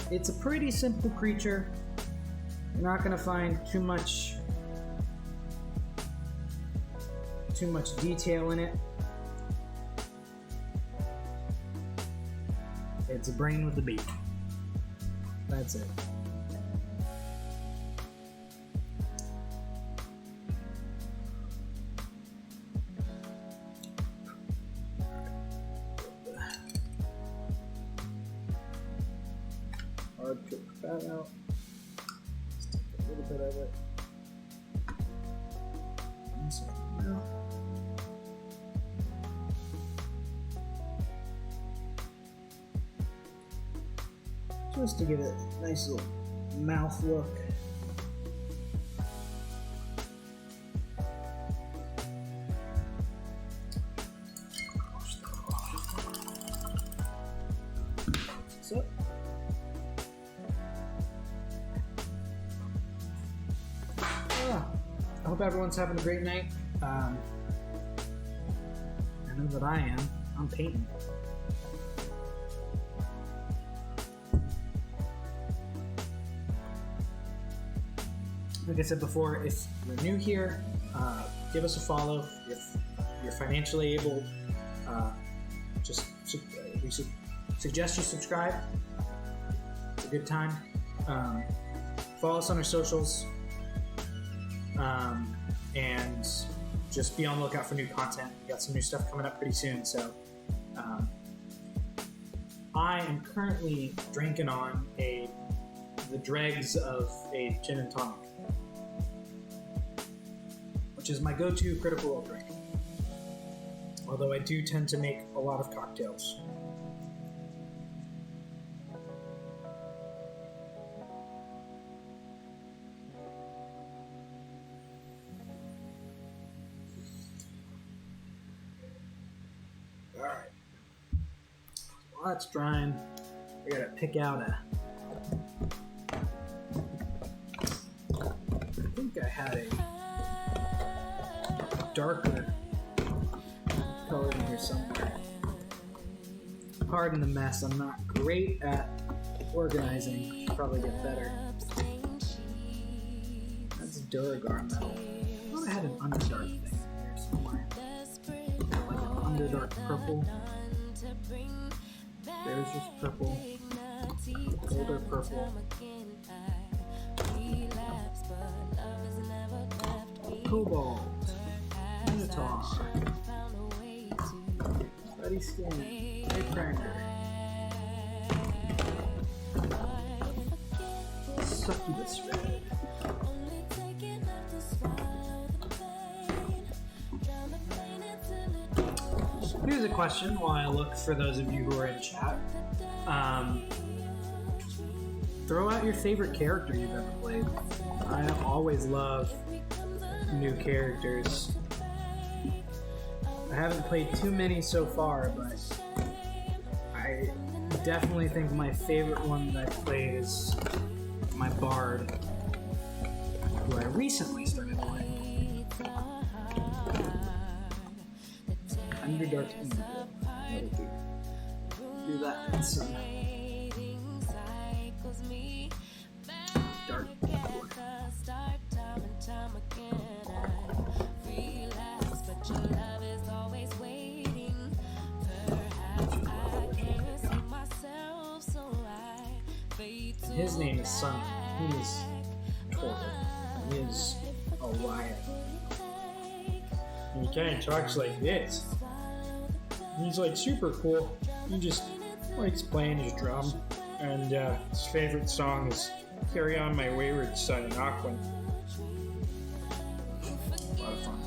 It's a pretty simple creature. You're not going to find too much detail in it. It's a brain with a beak. That's it. Hard cook that out. Just take a little bit of it. Inside the mouth. Just to give it a nice little mouth look. So. I hope everyone's having a great night. I know that I am. I'm painting. Like I said before, if you're new here, give us a follow. If you're financially able, we suggest you subscribe. It's a good time. Follow us on our socials. And just be on the lookout for new content. We got some new stuff coming up pretty soon. So I am currently drinking on the dregs of a gin and tonic, which is my go-to Critical Role drink. Although I do tend to make a lot of cocktails. Alright. While that's drying, I gotta pick out think I had a darker color in here somewhere. Pardon the mess, I'm not great at organizing. Should probably get better. That's Duragar metal. I thought I had an Underdark thing in here somewhere. Like an Underdark purple. There's just purple. Older purple. Cobalt. Minotaur. Bloody Skin. Nightcracker. Succubus Red. Here's a question while I look for those of you who are in chat. Throw out your favorite character you've ever played. I always love new characters. I haven't played too many so far, but I definitely think my favorite one that I've played is my Bard, who I recently started playing. Underdark Evil. Do that and some Dark Blood. His name is Sunny. He is total. He is a riot. He kind of talks like this. He's like super cool. He just likes playing his drum. And his favorite song is Carry On My Wayward Son in Aquan. A lot of fun.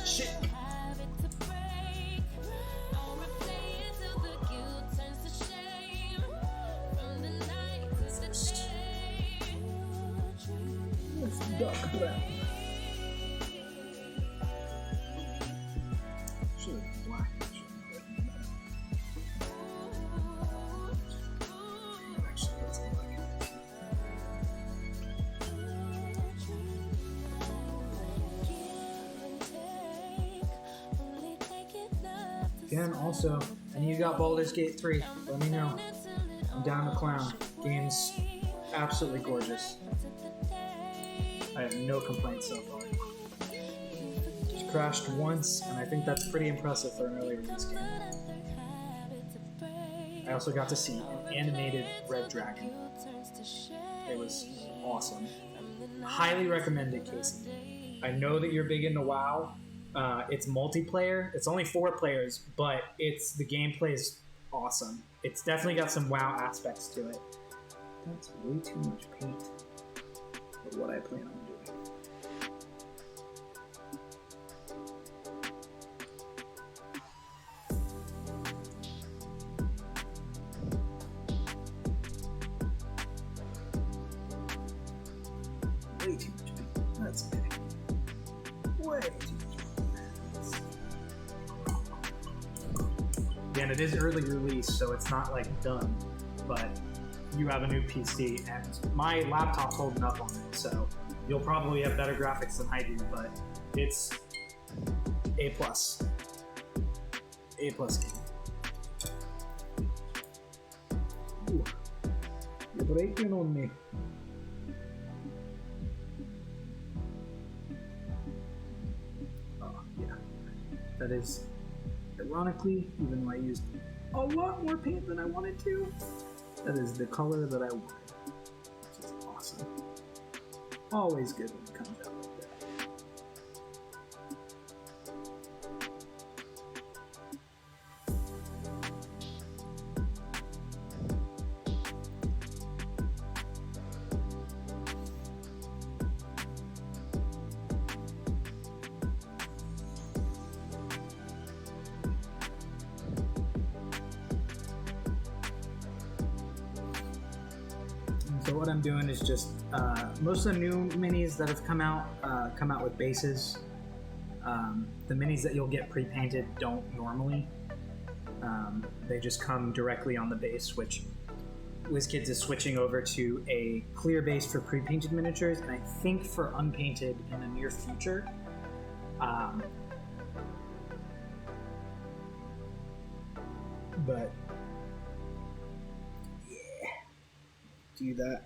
Shit. Dark brown. Should have black. Again, also, and you got Baldur's Gate 3, let me know. I'm down to clown. Game's absolutely gorgeous. I have no complaints so far. Just crashed once, and I think that's pretty impressive for an early release game. I also got to see an animated Red Dragon. It was awesome. Highly recommend it, Casey. I know that you're big into WoW. It's multiplayer. It's only 4 players, but the gameplay is awesome. It's definitely got some WoW aspects to it. That's way too much paint for what I plan on doing. Way too much paint. That's a pity. Way too much paint. Again, it is early release, so it's not like done, but you have a new PC, and my laptop's holding up on it, so you'll probably have better graphics than I do, but it's A+. A+ game. Ooh, you're breaking on me. Oh, yeah. That is, ironically, even though I used a lot more paint than I wanted to, that is the color that I wanted, which is awesome. Always good when it comes out like that. So what I'm doing is just most of the new minis that have come out with bases. The minis that you'll get pre-painted don't normally. They just come directly on the base, which WizKids is switching over to a clear base for pre-painted miniatures, and I think for unpainted in the near future. But yeah, do that.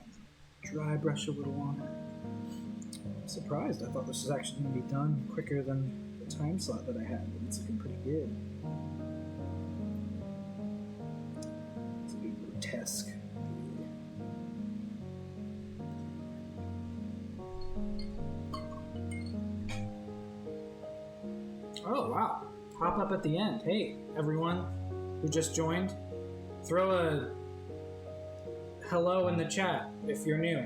Dry brush a little on it. I'm surprised. I thought this was actually going to be done quicker than the time slot that I had, but it's looking pretty good. It's a bit grotesque. Oh, wow. Pop up at the end. Hey, everyone who just joined, throw a hello in the chat if you're new.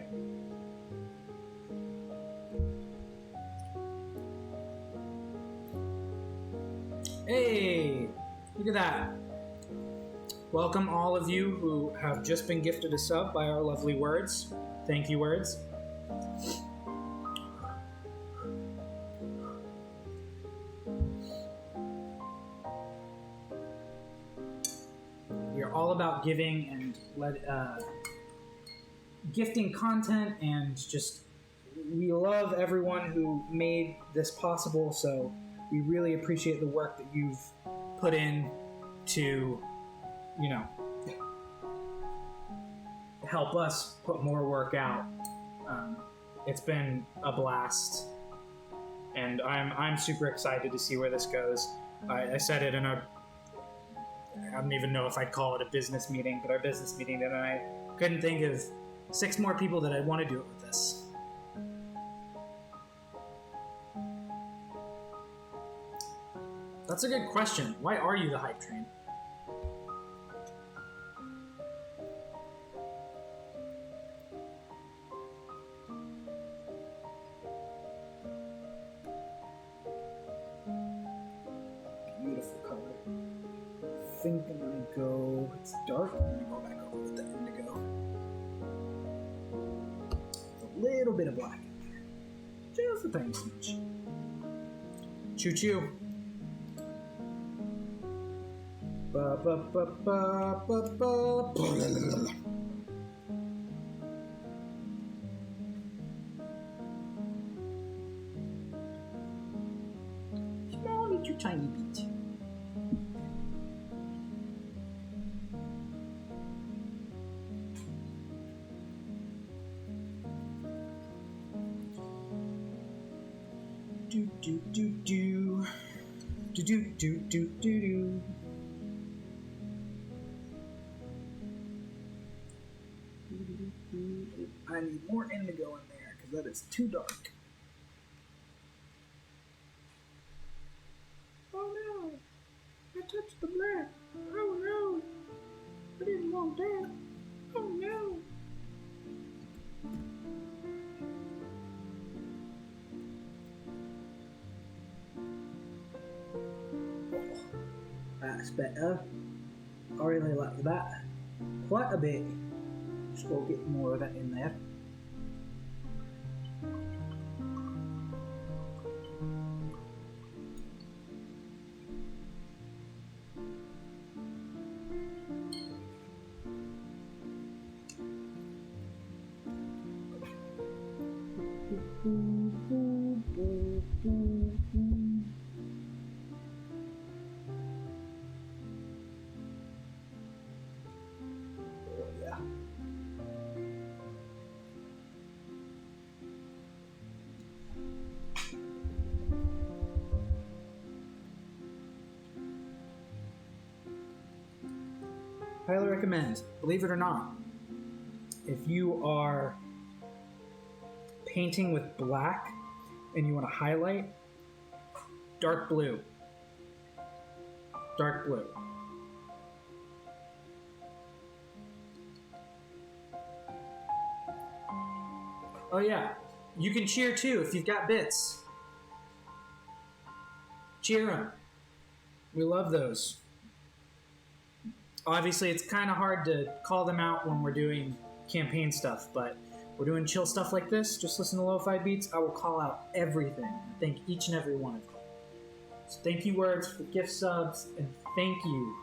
Hey, look at that. Welcome all of you who have just been gifted a sub by our lovely words. Thank you, words. We are all about giving and gifting content, and just we love everyone who made this possible, so we really appreciate the work that you've put in to, you know, help us put more work out. It's been a blast, and I'm super excited to see where this goes. I said it in our, I don't even know if I'd call it a business meeting, but our business meeting tonight, I couldn't think of 6 more people that I'd want to do it with this. That's a good question. Why are you the hype train? Beautiful color. I think I'm gonna go, it's dark, I'm gonna go back over with the indigo. A little bit of black in there. Just a tiny smidge. Choo choo. Ba ba ba ba ba ba. Small little tiny bit. Do do do do do do do do do. I need more indigo in there because that is too dark. Oh no! I touched the black. Oh no! I didn't want that. Oh no! Oh, that's better. I really like that. Quite a bit. Just go get more of that in there. Oh yeah. Highly recommend. Believe it or not, if you are painting with black and you want to highlight, dark blue. Dark blue. Oh yeah, you can cheer too if you've got bits. Cheer them. We love those. Obviously, it's kind of hard to call them out when we're doing campaign stuff, but we're doing chill stuff like this. Just listen to Lo-Fi Beats. I will call out everything. Thank each and every one of you. So thank you, words, for gift subs, and thank you,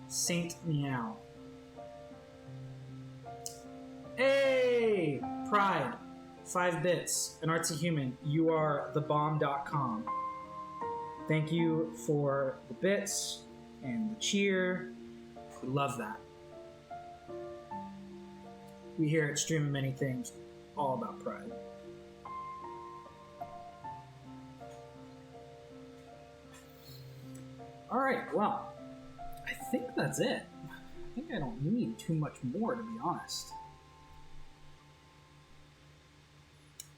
Saint Meow. Pride, 5 bits, an artsy human, you are thebomb.com. Thank you for the bits and the cheer. We love that. We here at Stream of Many Things all about pride. Alright, well, I think that's it. I think I don't need too much more, to be honest.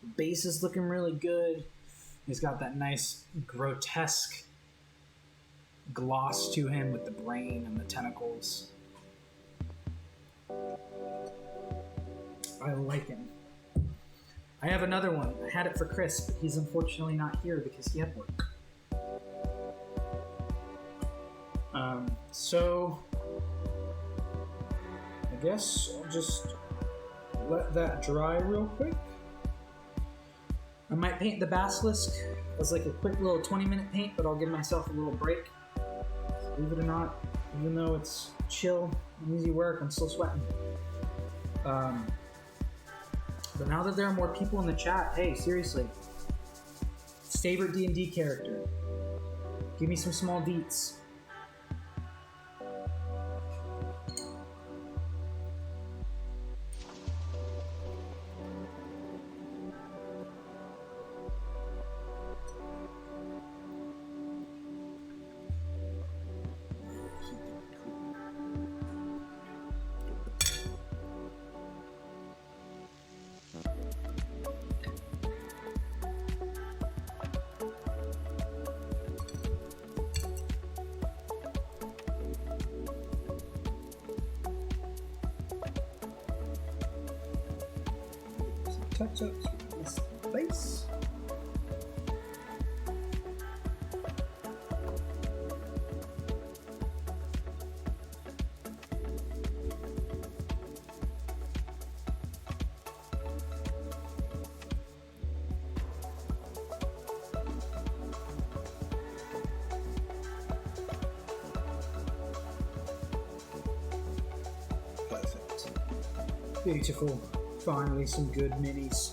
The base is looking really good. He's got that nice grotesque gloss to him with the brain and the tentacles. I like him. I have another one. I had it for Chris, but he's unfortunately not here because he had work. So I guess I'll just let that dry real quick. I might paint the basilisk as like a quick little 20-minute paint, but I'll give myself a little break. Believe it or not, even though it's chill and easy work, I'm still sweating. But now that there are more people in the chat, hey, seriously, favorite D&D character? Give me some small deets. Touch ups with this base. Perfect. Beautiful. Finally, some good minis.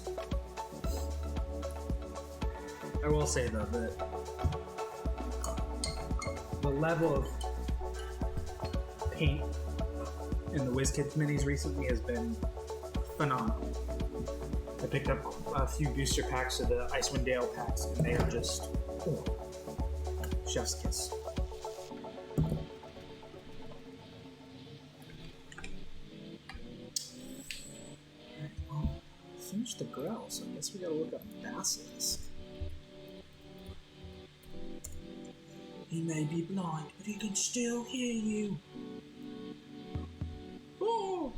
I will say though that the level of paint in the WizKids minis recently has been phenomenal. I picked up a few booster packs of the Icewind Dale packs, and they are just chef's kiss. The growl, so I guess we gotta look up Basilisk. He may be blind, but he can still hear you. Oh!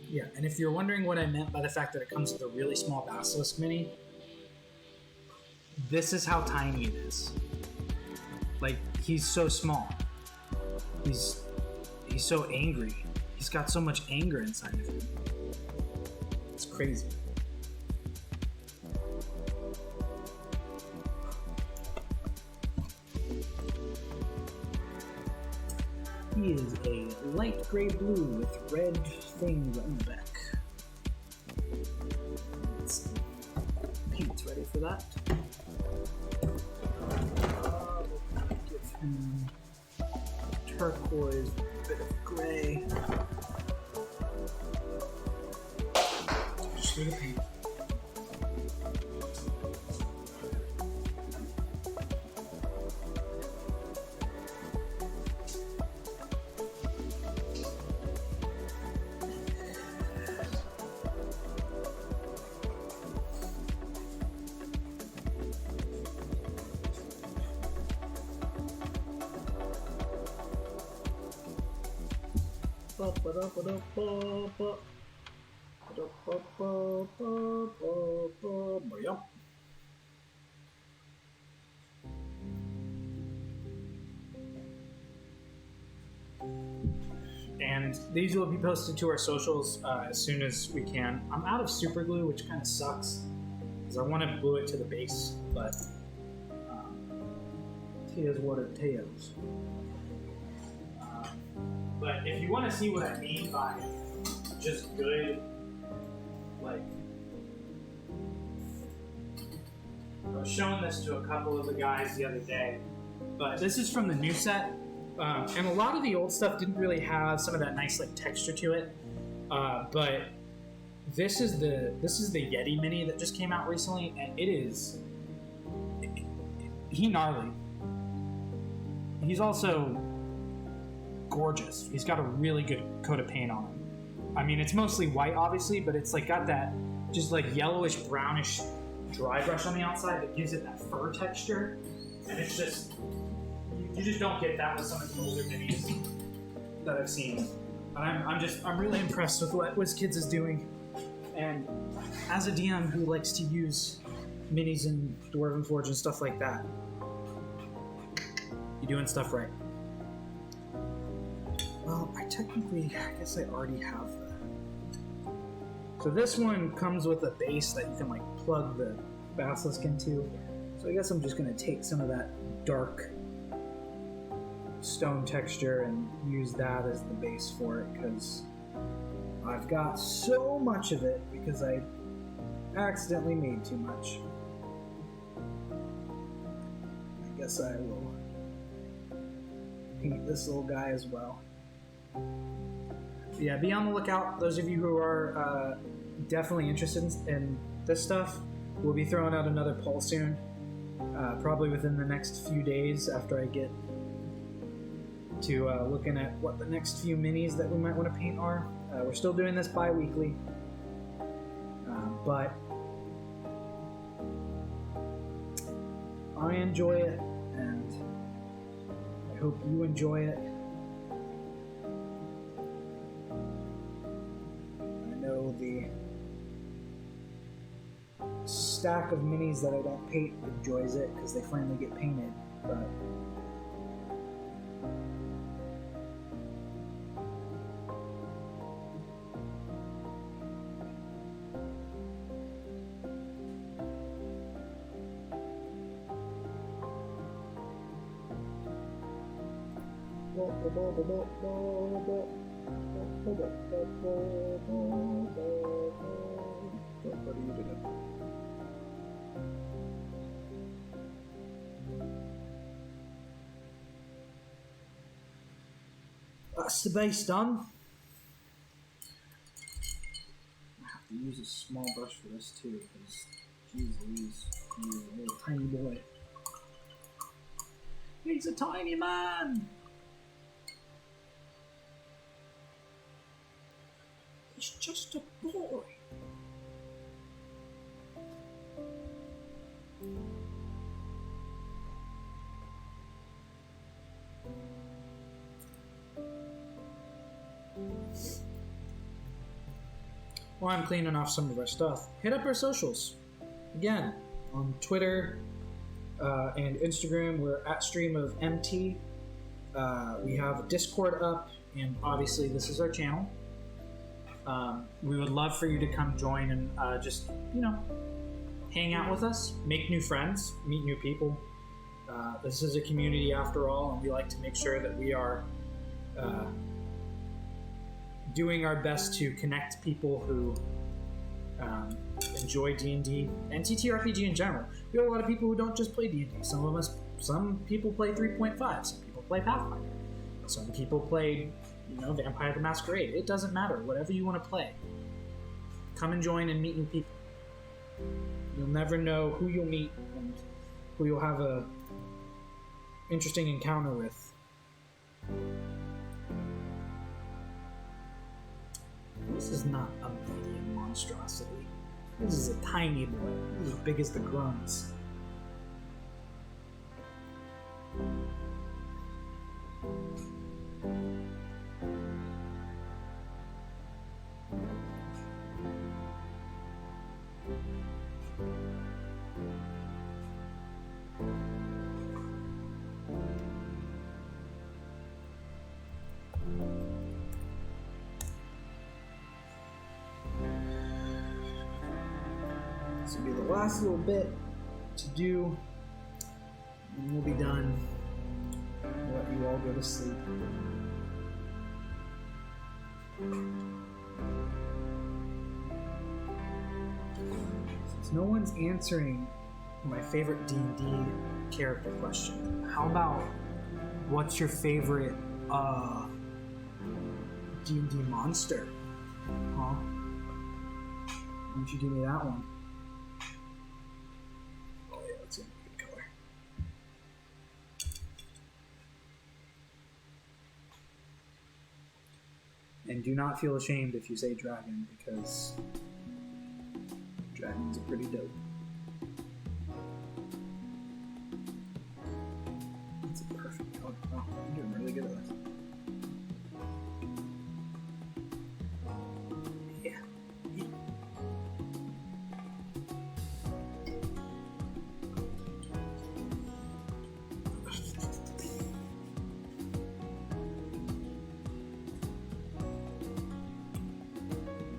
Yeah, and if you're wondering what I meant by the fact that it comes with a really small Basilisk mini, this is how tiny it is. Like, he's so small. He's so angry. He's got so much anger inside of him. It's crazy. He is a light gray blue with red things on the back. Let's see. Paint's ready for that. Give him turquoise, a bit of gray. Just need a paint. And these will be posted to our socials as soon as we can. I'm out of super glue, which kind of sucks because I want to glue it to the base, but here's what it tells. But if you want to see what I mean by just good, like, I was showing this to a couple of the guys the other day, but this is from the new set, and a lot of the old stuff didn't really have some of that nice like texture to it, but this is the Yeti Mini that just came out recently, and he gnarly. He's also gorgeous. He's got a really good coat of paint on him. I mean, it's mostly white, obviously, but it's like got that just like yellowish, brownish dry brush on the outside that gives it that fur texture. And it's just, you just don't get that with some of the older minis that I've seen. But I'm really impressed with what WizKids is doing. And as a DM who likes to use minis in Dwarven Forge and stuff like that, you're doing stuff right. Well, I guess I already have that. So this one comes with a base that you can like plug the basilisk into. So I guess I'm just going to take some of that dark stone texture and use that as the base for it, because I've got so much of it because I accidentally made too much. I guess I will paint this little guy as well. Yeah, be on the lookout. Those of you who are definitely interested in this stuff, we'll be throwing out another poll soon, probably within the next few days after I get to looking at what the next few minis that we might want to paint are. We're still doing this bi-weekly, but I enjoy it, and I hope you enjoy it. I know the stack of minis that I don't paint enjoys it because they finally get painted, but what are you doing? That's the base done. I have to use a small brush for this too, because jeez Louise, he's a little tiny boy. He's a tiny man! He's just a boy. While I'm cleaning off some of our stuff, hit up our socials. Again, on Twitter and Instagram, we're at streamofmt. We have a Discord up, and obviously this is our channel. We would love for you to come join and just, hang out with us, make new friends, meet new people. This is a community after all, and we like to make sure that we are doing our best to connect people who enjoy D&D and TTRPG in general. We have a lot of people who don't just play D&D. Some people play 3.5, some people play Pathfinder, some people play Vampire the Masquerade. It doesn't matter. Whatever you want to play. Come and join and meet new people. You'll never know who you'll meet and who you'll have a interesting encounter with. This is not a medium monstrosity. This is a tiny boy. This is as big as the grunts. This will be the last little bit to do, and we'll be done. We'll let you all go to sleep. Since no one's answering my favorite D&D character question, how about what's your favorite D&D monster? Huh? Why don't you give me that one? Oh yeah, that's a good color. And do not feel ashamed if you say dragon, because dragons are pretty dope. That's a perfect color. Oh, I'm doing really good at this. Yeah.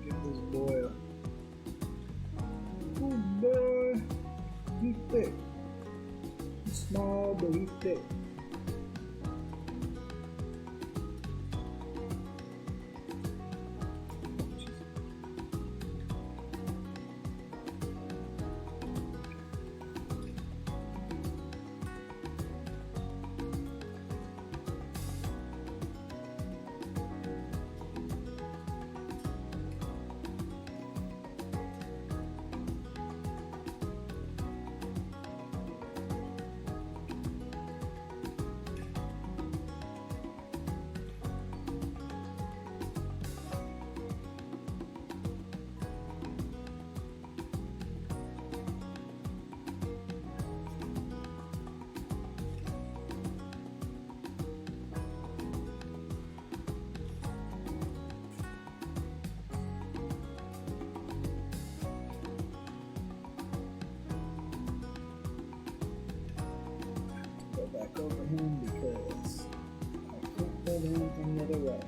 Get this boy. Good boy. He's thick. He's small, but he's thick. Back over him because I can't hold him any other way.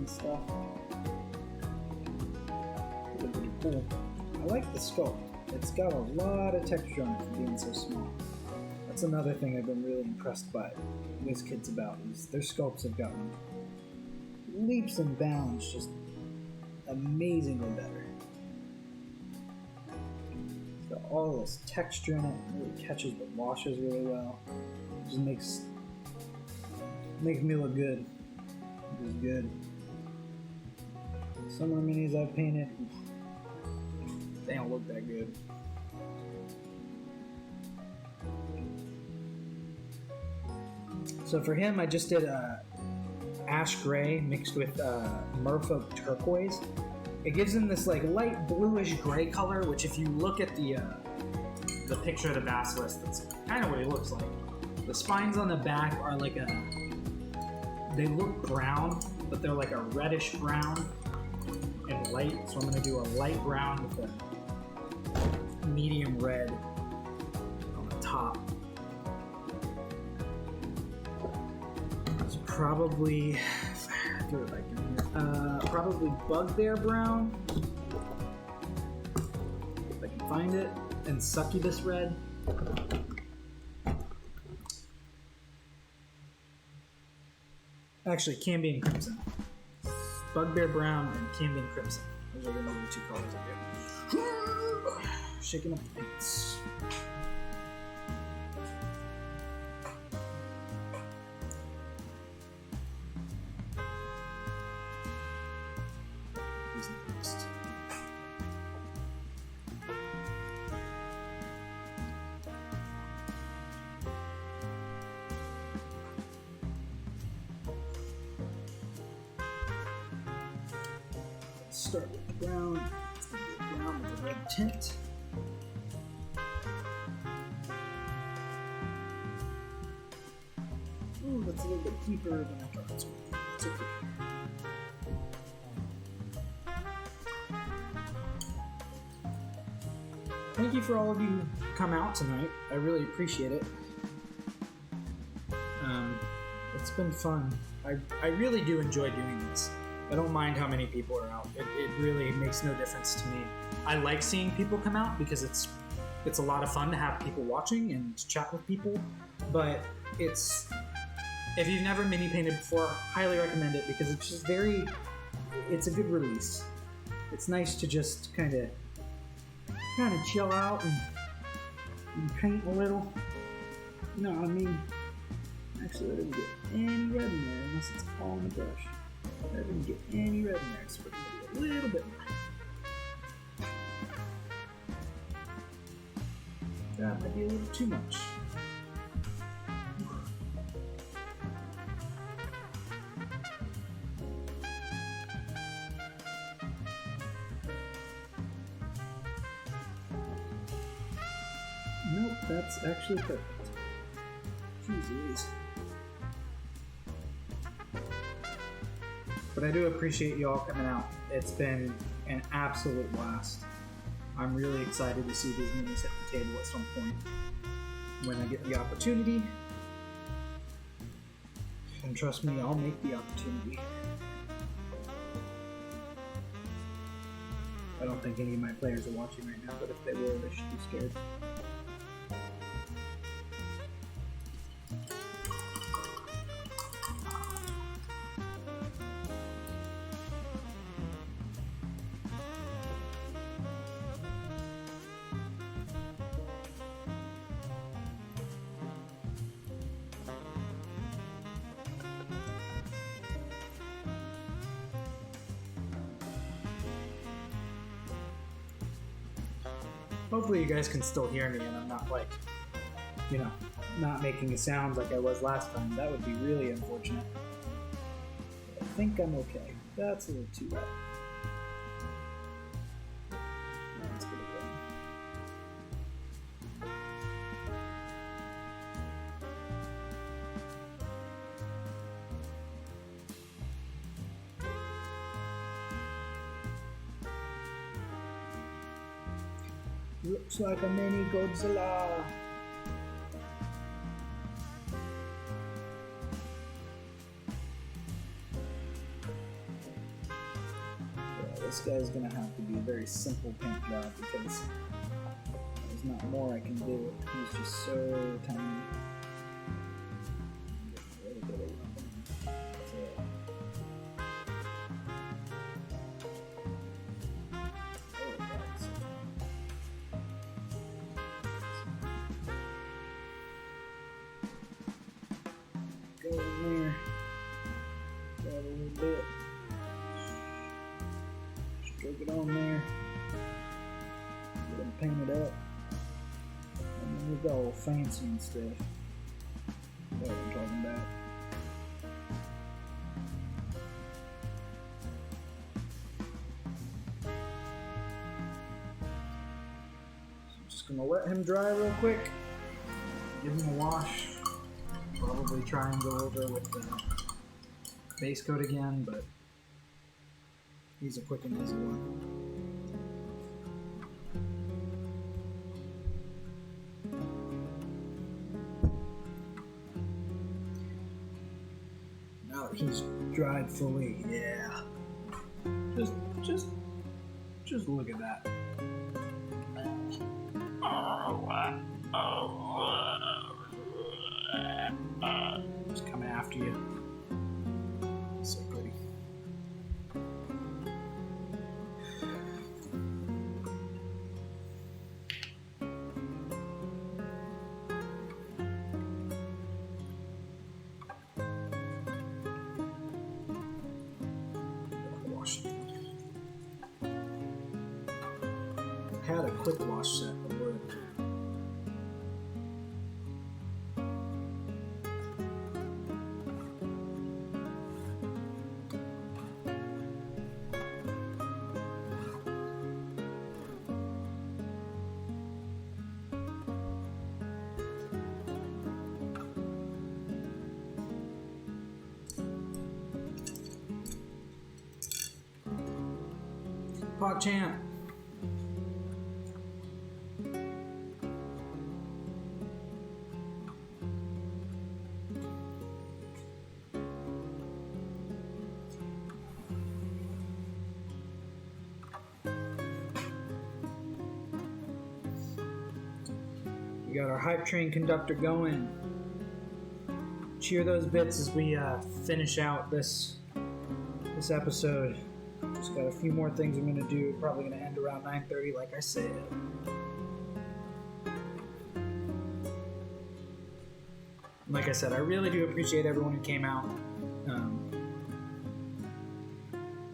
Stuff. Really pretty cool. I like the sculpt. It's got a lot of texture on it for being so small. That's another thing I've been really impressed by WizKids about, is their sculpts have gotten leaps and bounds, just amazingly better. It's got all this texture in it. It really catches the washes really well. It just makes me look good. It is good. Some of the minis I've painted, they don't look that good. So for him, I just did ash gray mixed with merfolk turquoise. It gives him this like light bluish gray color, which if you look at the picture of the basilisk, that's kind of what he looks like. The spines on the back are like they look brown, but they're like a reddish brown and light, so I'm going to do a light brown with a medium red on the top. It's probably, probably bugbear brown, if I can find it, and succubus red. Actually, Cambion crimson. Bugbear brown and Cambion crimson. Those are the only two colors I do. Shaking up the paints. Who's next? Start with the brown. It's going to be a brown with a red tint. bit deeper than I thought it was going to be. It's okay. Thank you for all of you who come out tonight. I really appreciate it. It's been fun. I really do enjoy doing this. I don't mind how many people are out. It really makes no difference to me. I like seeing people come out because it's a lot of fun to have people watching and to chat with people. But if you've never mini painted before, highly recommend it because it's just it's a good release. It's nice to just kind of chill out and paint a little. You know what I mean? Actually, I didn't get any red in there unless it's all on the brush. I didn't get any red in there, so we're going to do a little bit more. That might be a little too much. Nope, that's actually perfect. Jeez. But I do appreciate you all coming out. It's been an absolute blast. I'm really excited to see these minis hit the table at some point when I get the opportunity. And trust me, I'll make the opportunity. I don't think any of my players are watching right now, but if they were, they should be scared. Hopefully you guys can still hear me and I'm not not making a sound like I was last time. That would be really unfortunate. But I think I'm okay. That's a little too wet. Let's get it going. Looks like a mini Godzilla. Yeah, this guy's gonna have to be a very simple paint job because there's not more I can do. He's just so tiny. A little bit of go in there, grab a little bit, stroke it on there, get them painted up, and then we'll go all fancy and stuff. That's what I'm talking about. So I'm just gonna let him dry real quick, give him a wash. Probably try and go over with the base coat again, but he's a quick and easy one. Now that he's dried fully, yeah. Just look at that. Just coming after you. So pretty. Wash it. Had a quick wash set, but would. PogChamp. We got our hype train conductor going. Cheer those bits as we finish out this episode. Just got a few more things I'm going to do. Probably going to end around 9:30, like I said. Like I said, I really do appreciate everyone who came out.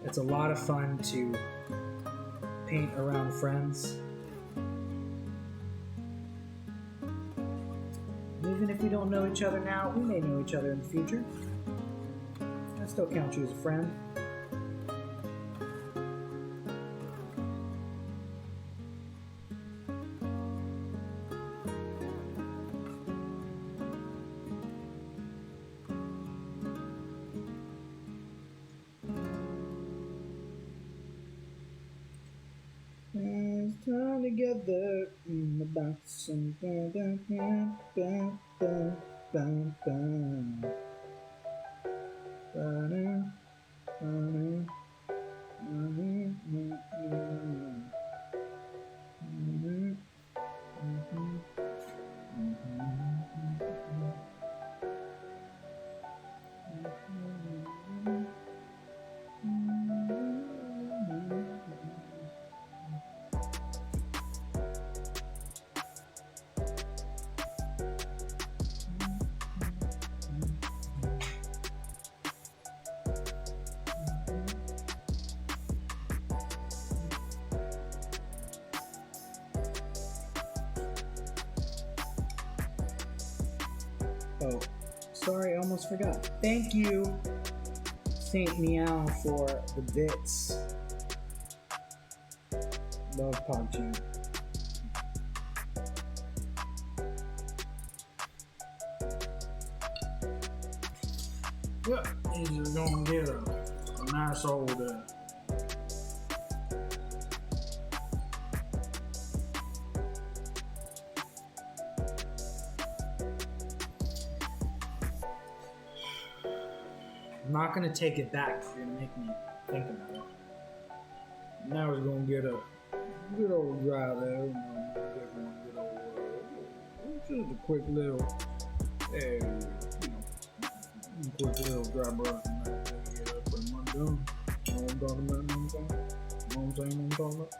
It's a lot of fun to paint around friends. Even if we don't know each other now, we may know each other in the future. I still count you as a friend. It's time together in the box and Oh, sorry, I almost forgot. Thank you, Saint Meow, for the bits. Love PogChamp. Yep, he's just gonna get a nice old I'm not gonna take it back if you're gonna make me think about it. Now we're gonna get a good old dry there. Just a quick little, quick little dry brush and that. Get up and I'm done. You know what I'm talking about? You know what I'm saying? What I'm talking about?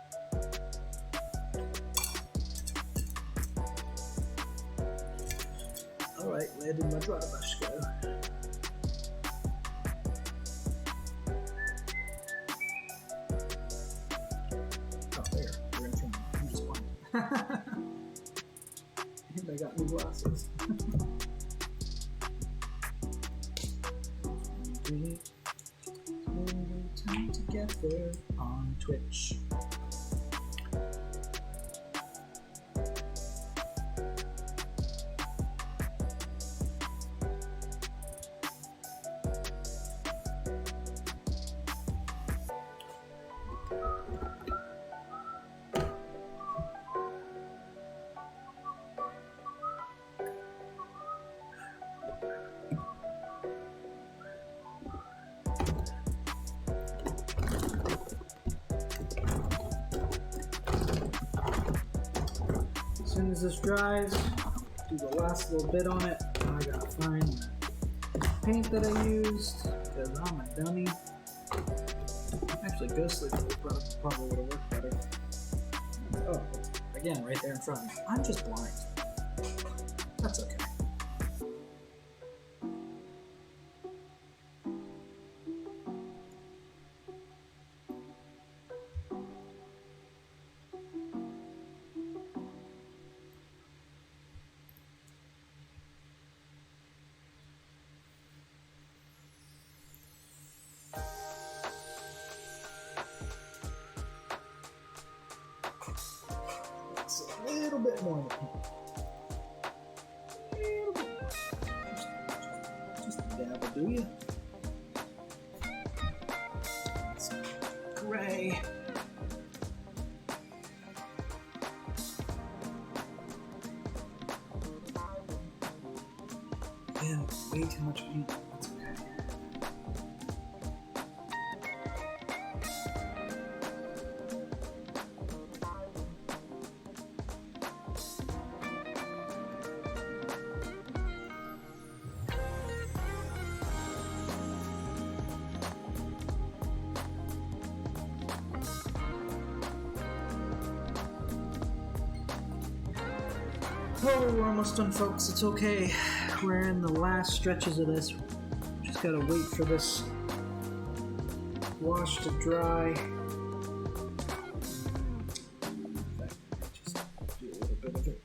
Alright, where did my dry brush go? And I got new glasses. We spend time together on Twitch. As soon as this dries, do the last little bit on it. Now I gotta find the paint that I used, because I'm a dummy. Actually, Ghostly probably would have worked better. Oh, again, right there in front of me. I'm just blind. That's okay. It's a little bit more of a paint. Just a dab will do you. Some gray. have way too much paint. It's okay. Oh, we're almost done, folks. It's okay. We're in the last stretches of this. Just gotta wait for this wash to dry. In fact, just do a little bit of it.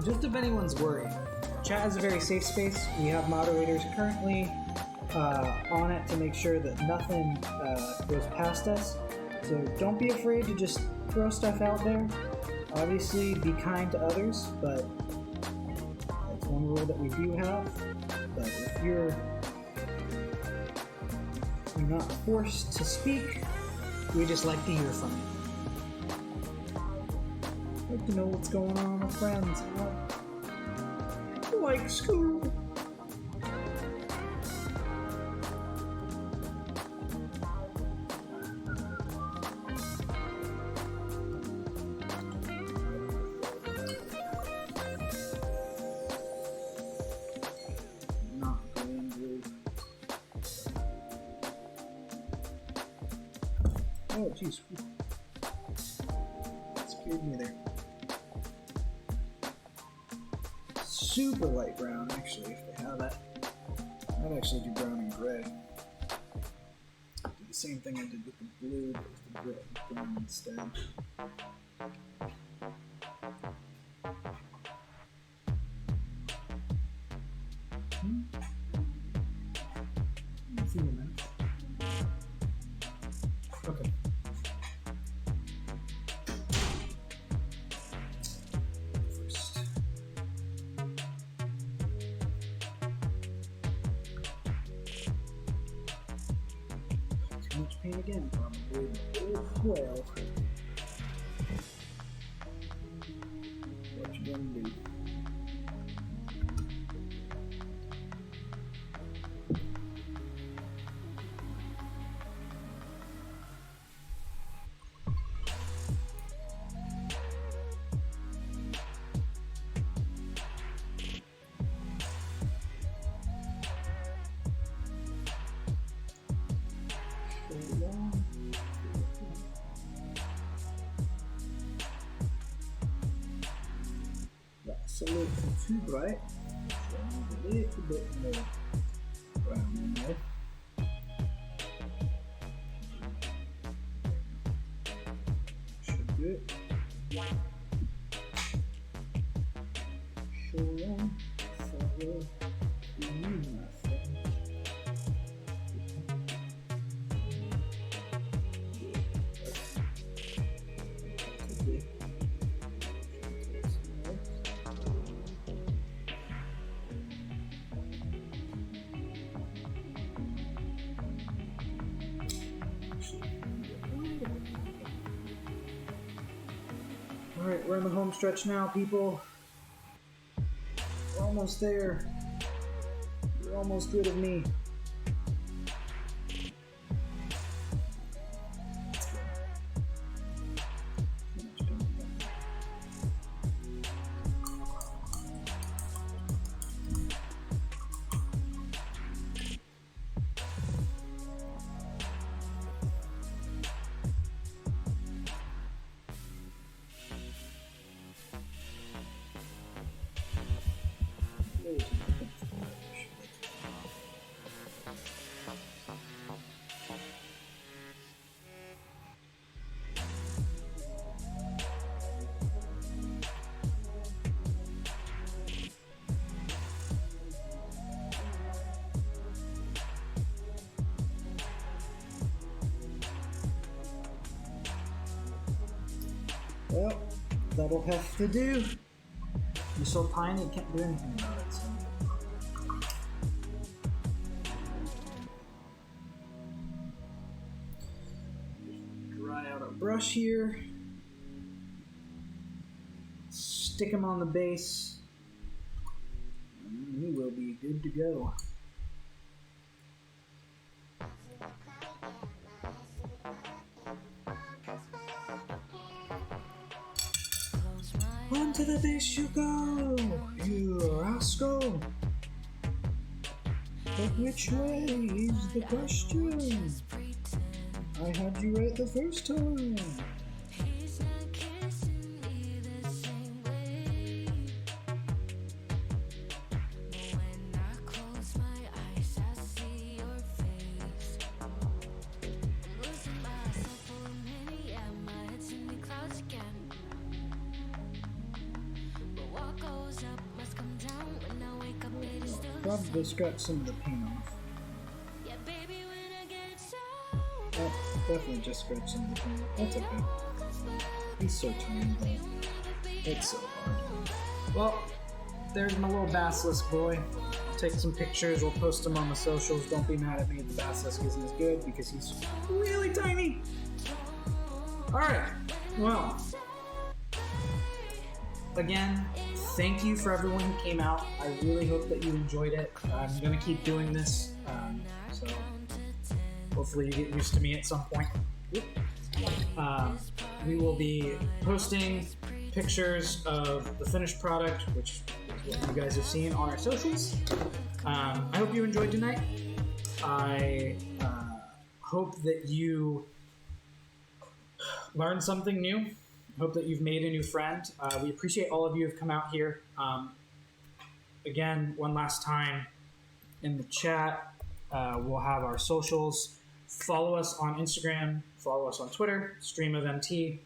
Just if anyone's worried, chat is a very safe space. We have moderators currently on it to make sure that nothing goes past us. So don't be afraid to just throw stuff out there. Obviously, be kind to others, but that's one rule that we do have. But if you're not forced to speak, we just like to hear from you. Like to know what's going on with friends. Like school. Not going blue. Oh, jeez. Scared me there. Super light brown, actually, if they have it. I'd actually do brown and gray. Do the same thing I did with the blue, but with the gray, brown instead. See you in a minute. Okay. Paint again, probably. Well, what you gonna do? That's a little too bright, so I need a little bit more brown in there. Should do it. Show on, follow, you my friend. Alright, we're in the home stretch now, people. We're almost there. You're almost rid of me. Well, that'll have to do. You're so tiny, you can't do anything about it, so. Dry out our brush here. Stick them on the base. And we will be good to go. Onto the base you go, you rascal. But which way is the question? I had you right the first time. Probably scratch some of the paint off. Oh, definitely just scratch some of the paint off. That's okay. He's so tiny, but it's so hard. Well, there's my little basilisk boy. I'll take some pictures, we'll post them on the socials. Don't be mad at me if the basilisk isn't as good because he's really tiny. Alright, well, again, thank you for everyone who came out. I really hope that you enjoyed it. I'm going to keep doing this, so hopefully you get used to me at some point. We will be posting pictures of the finished product, which is what you guys have seen on our socials. I hope you enjoyed tonight. I hope that you learned something new. Hope that you've made a new friend. We appreciate all of you who've come out here. Again, one last time in the chat, we'll have our socials. Follow us on Instagram. Follow us on Twitter, Stream of MT.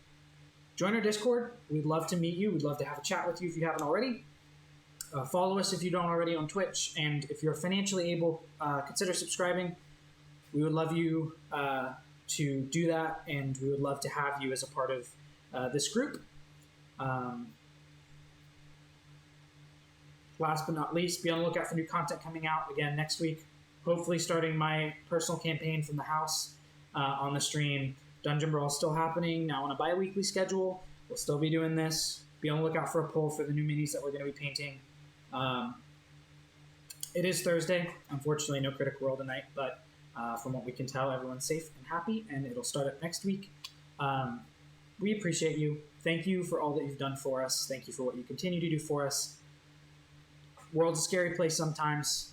Join our Discord. We'd love to meet you. We'd love to have a chat with you if you haven't already. Follow us if you don't already on Twitch. And if you're financially able, consider subscribing. We would love you to do that, and we would love to have you as a part of this group. Last but not least, be on the lookout for new content coming out again next week. Hopefully starting my personal campaign from the house on the stream. Dungeon Brawl is still happening, now on a bi-weekly schedule. We'll still be doing this. Be on the lookout for a poll for the new minis that we're going to be painting. It is Thursday. Unfortunately, no Critical Role tonight, but from what we can tell, everyone's safe and happy, and it'll start up next week. We appreciate you. Thank you for all that you've done for us. Thank you for what you continue to do for us. World's a scary place sometimes,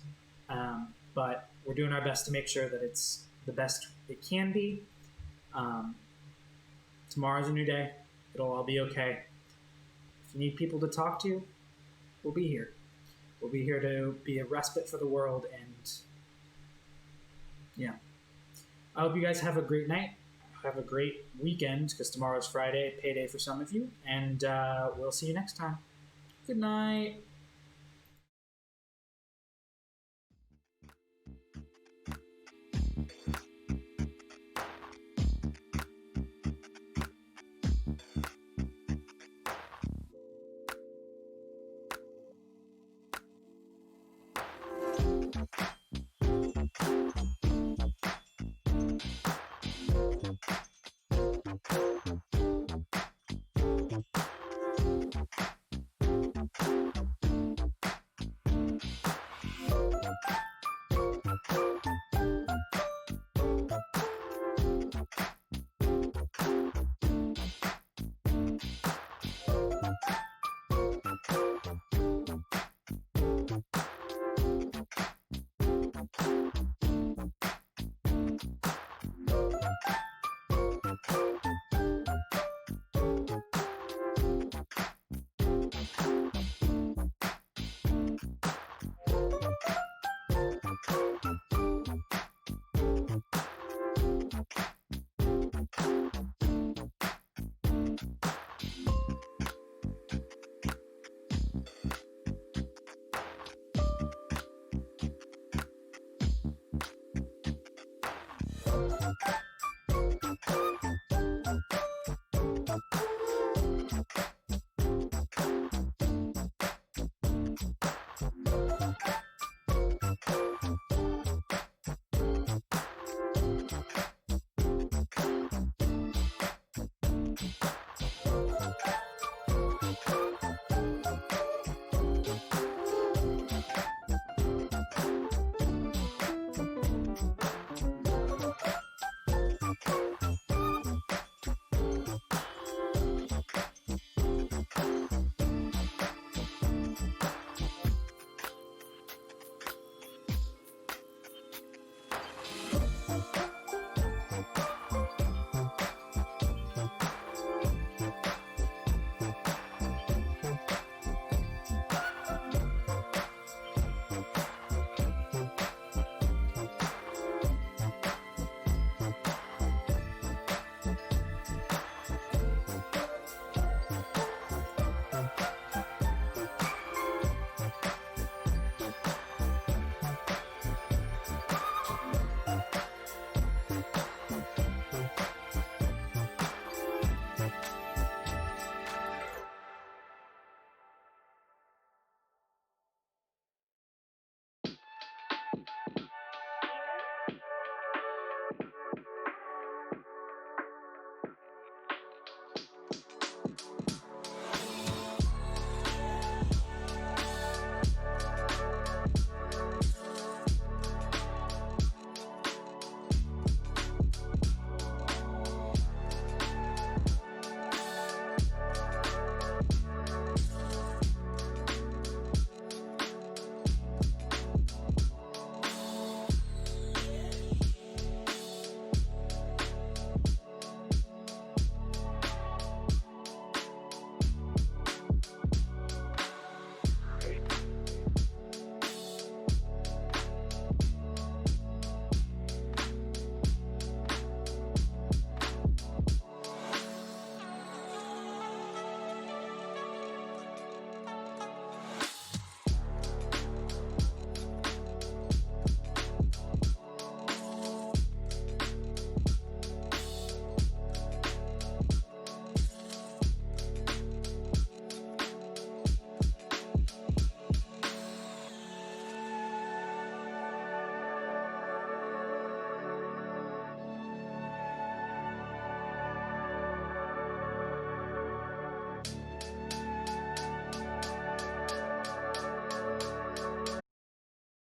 but we're doing our best to make sure that it's the best it can be. Tomorrow's a new day. It'll all be okay. If you need people to talk to, we'll be here. We'll be here to be a respite for the world, and yeah. I hope you guys have a great night. Have a great weekend, because tomorrow's Friday, payday for some of you, and we'll see you next time. Good night. Okay.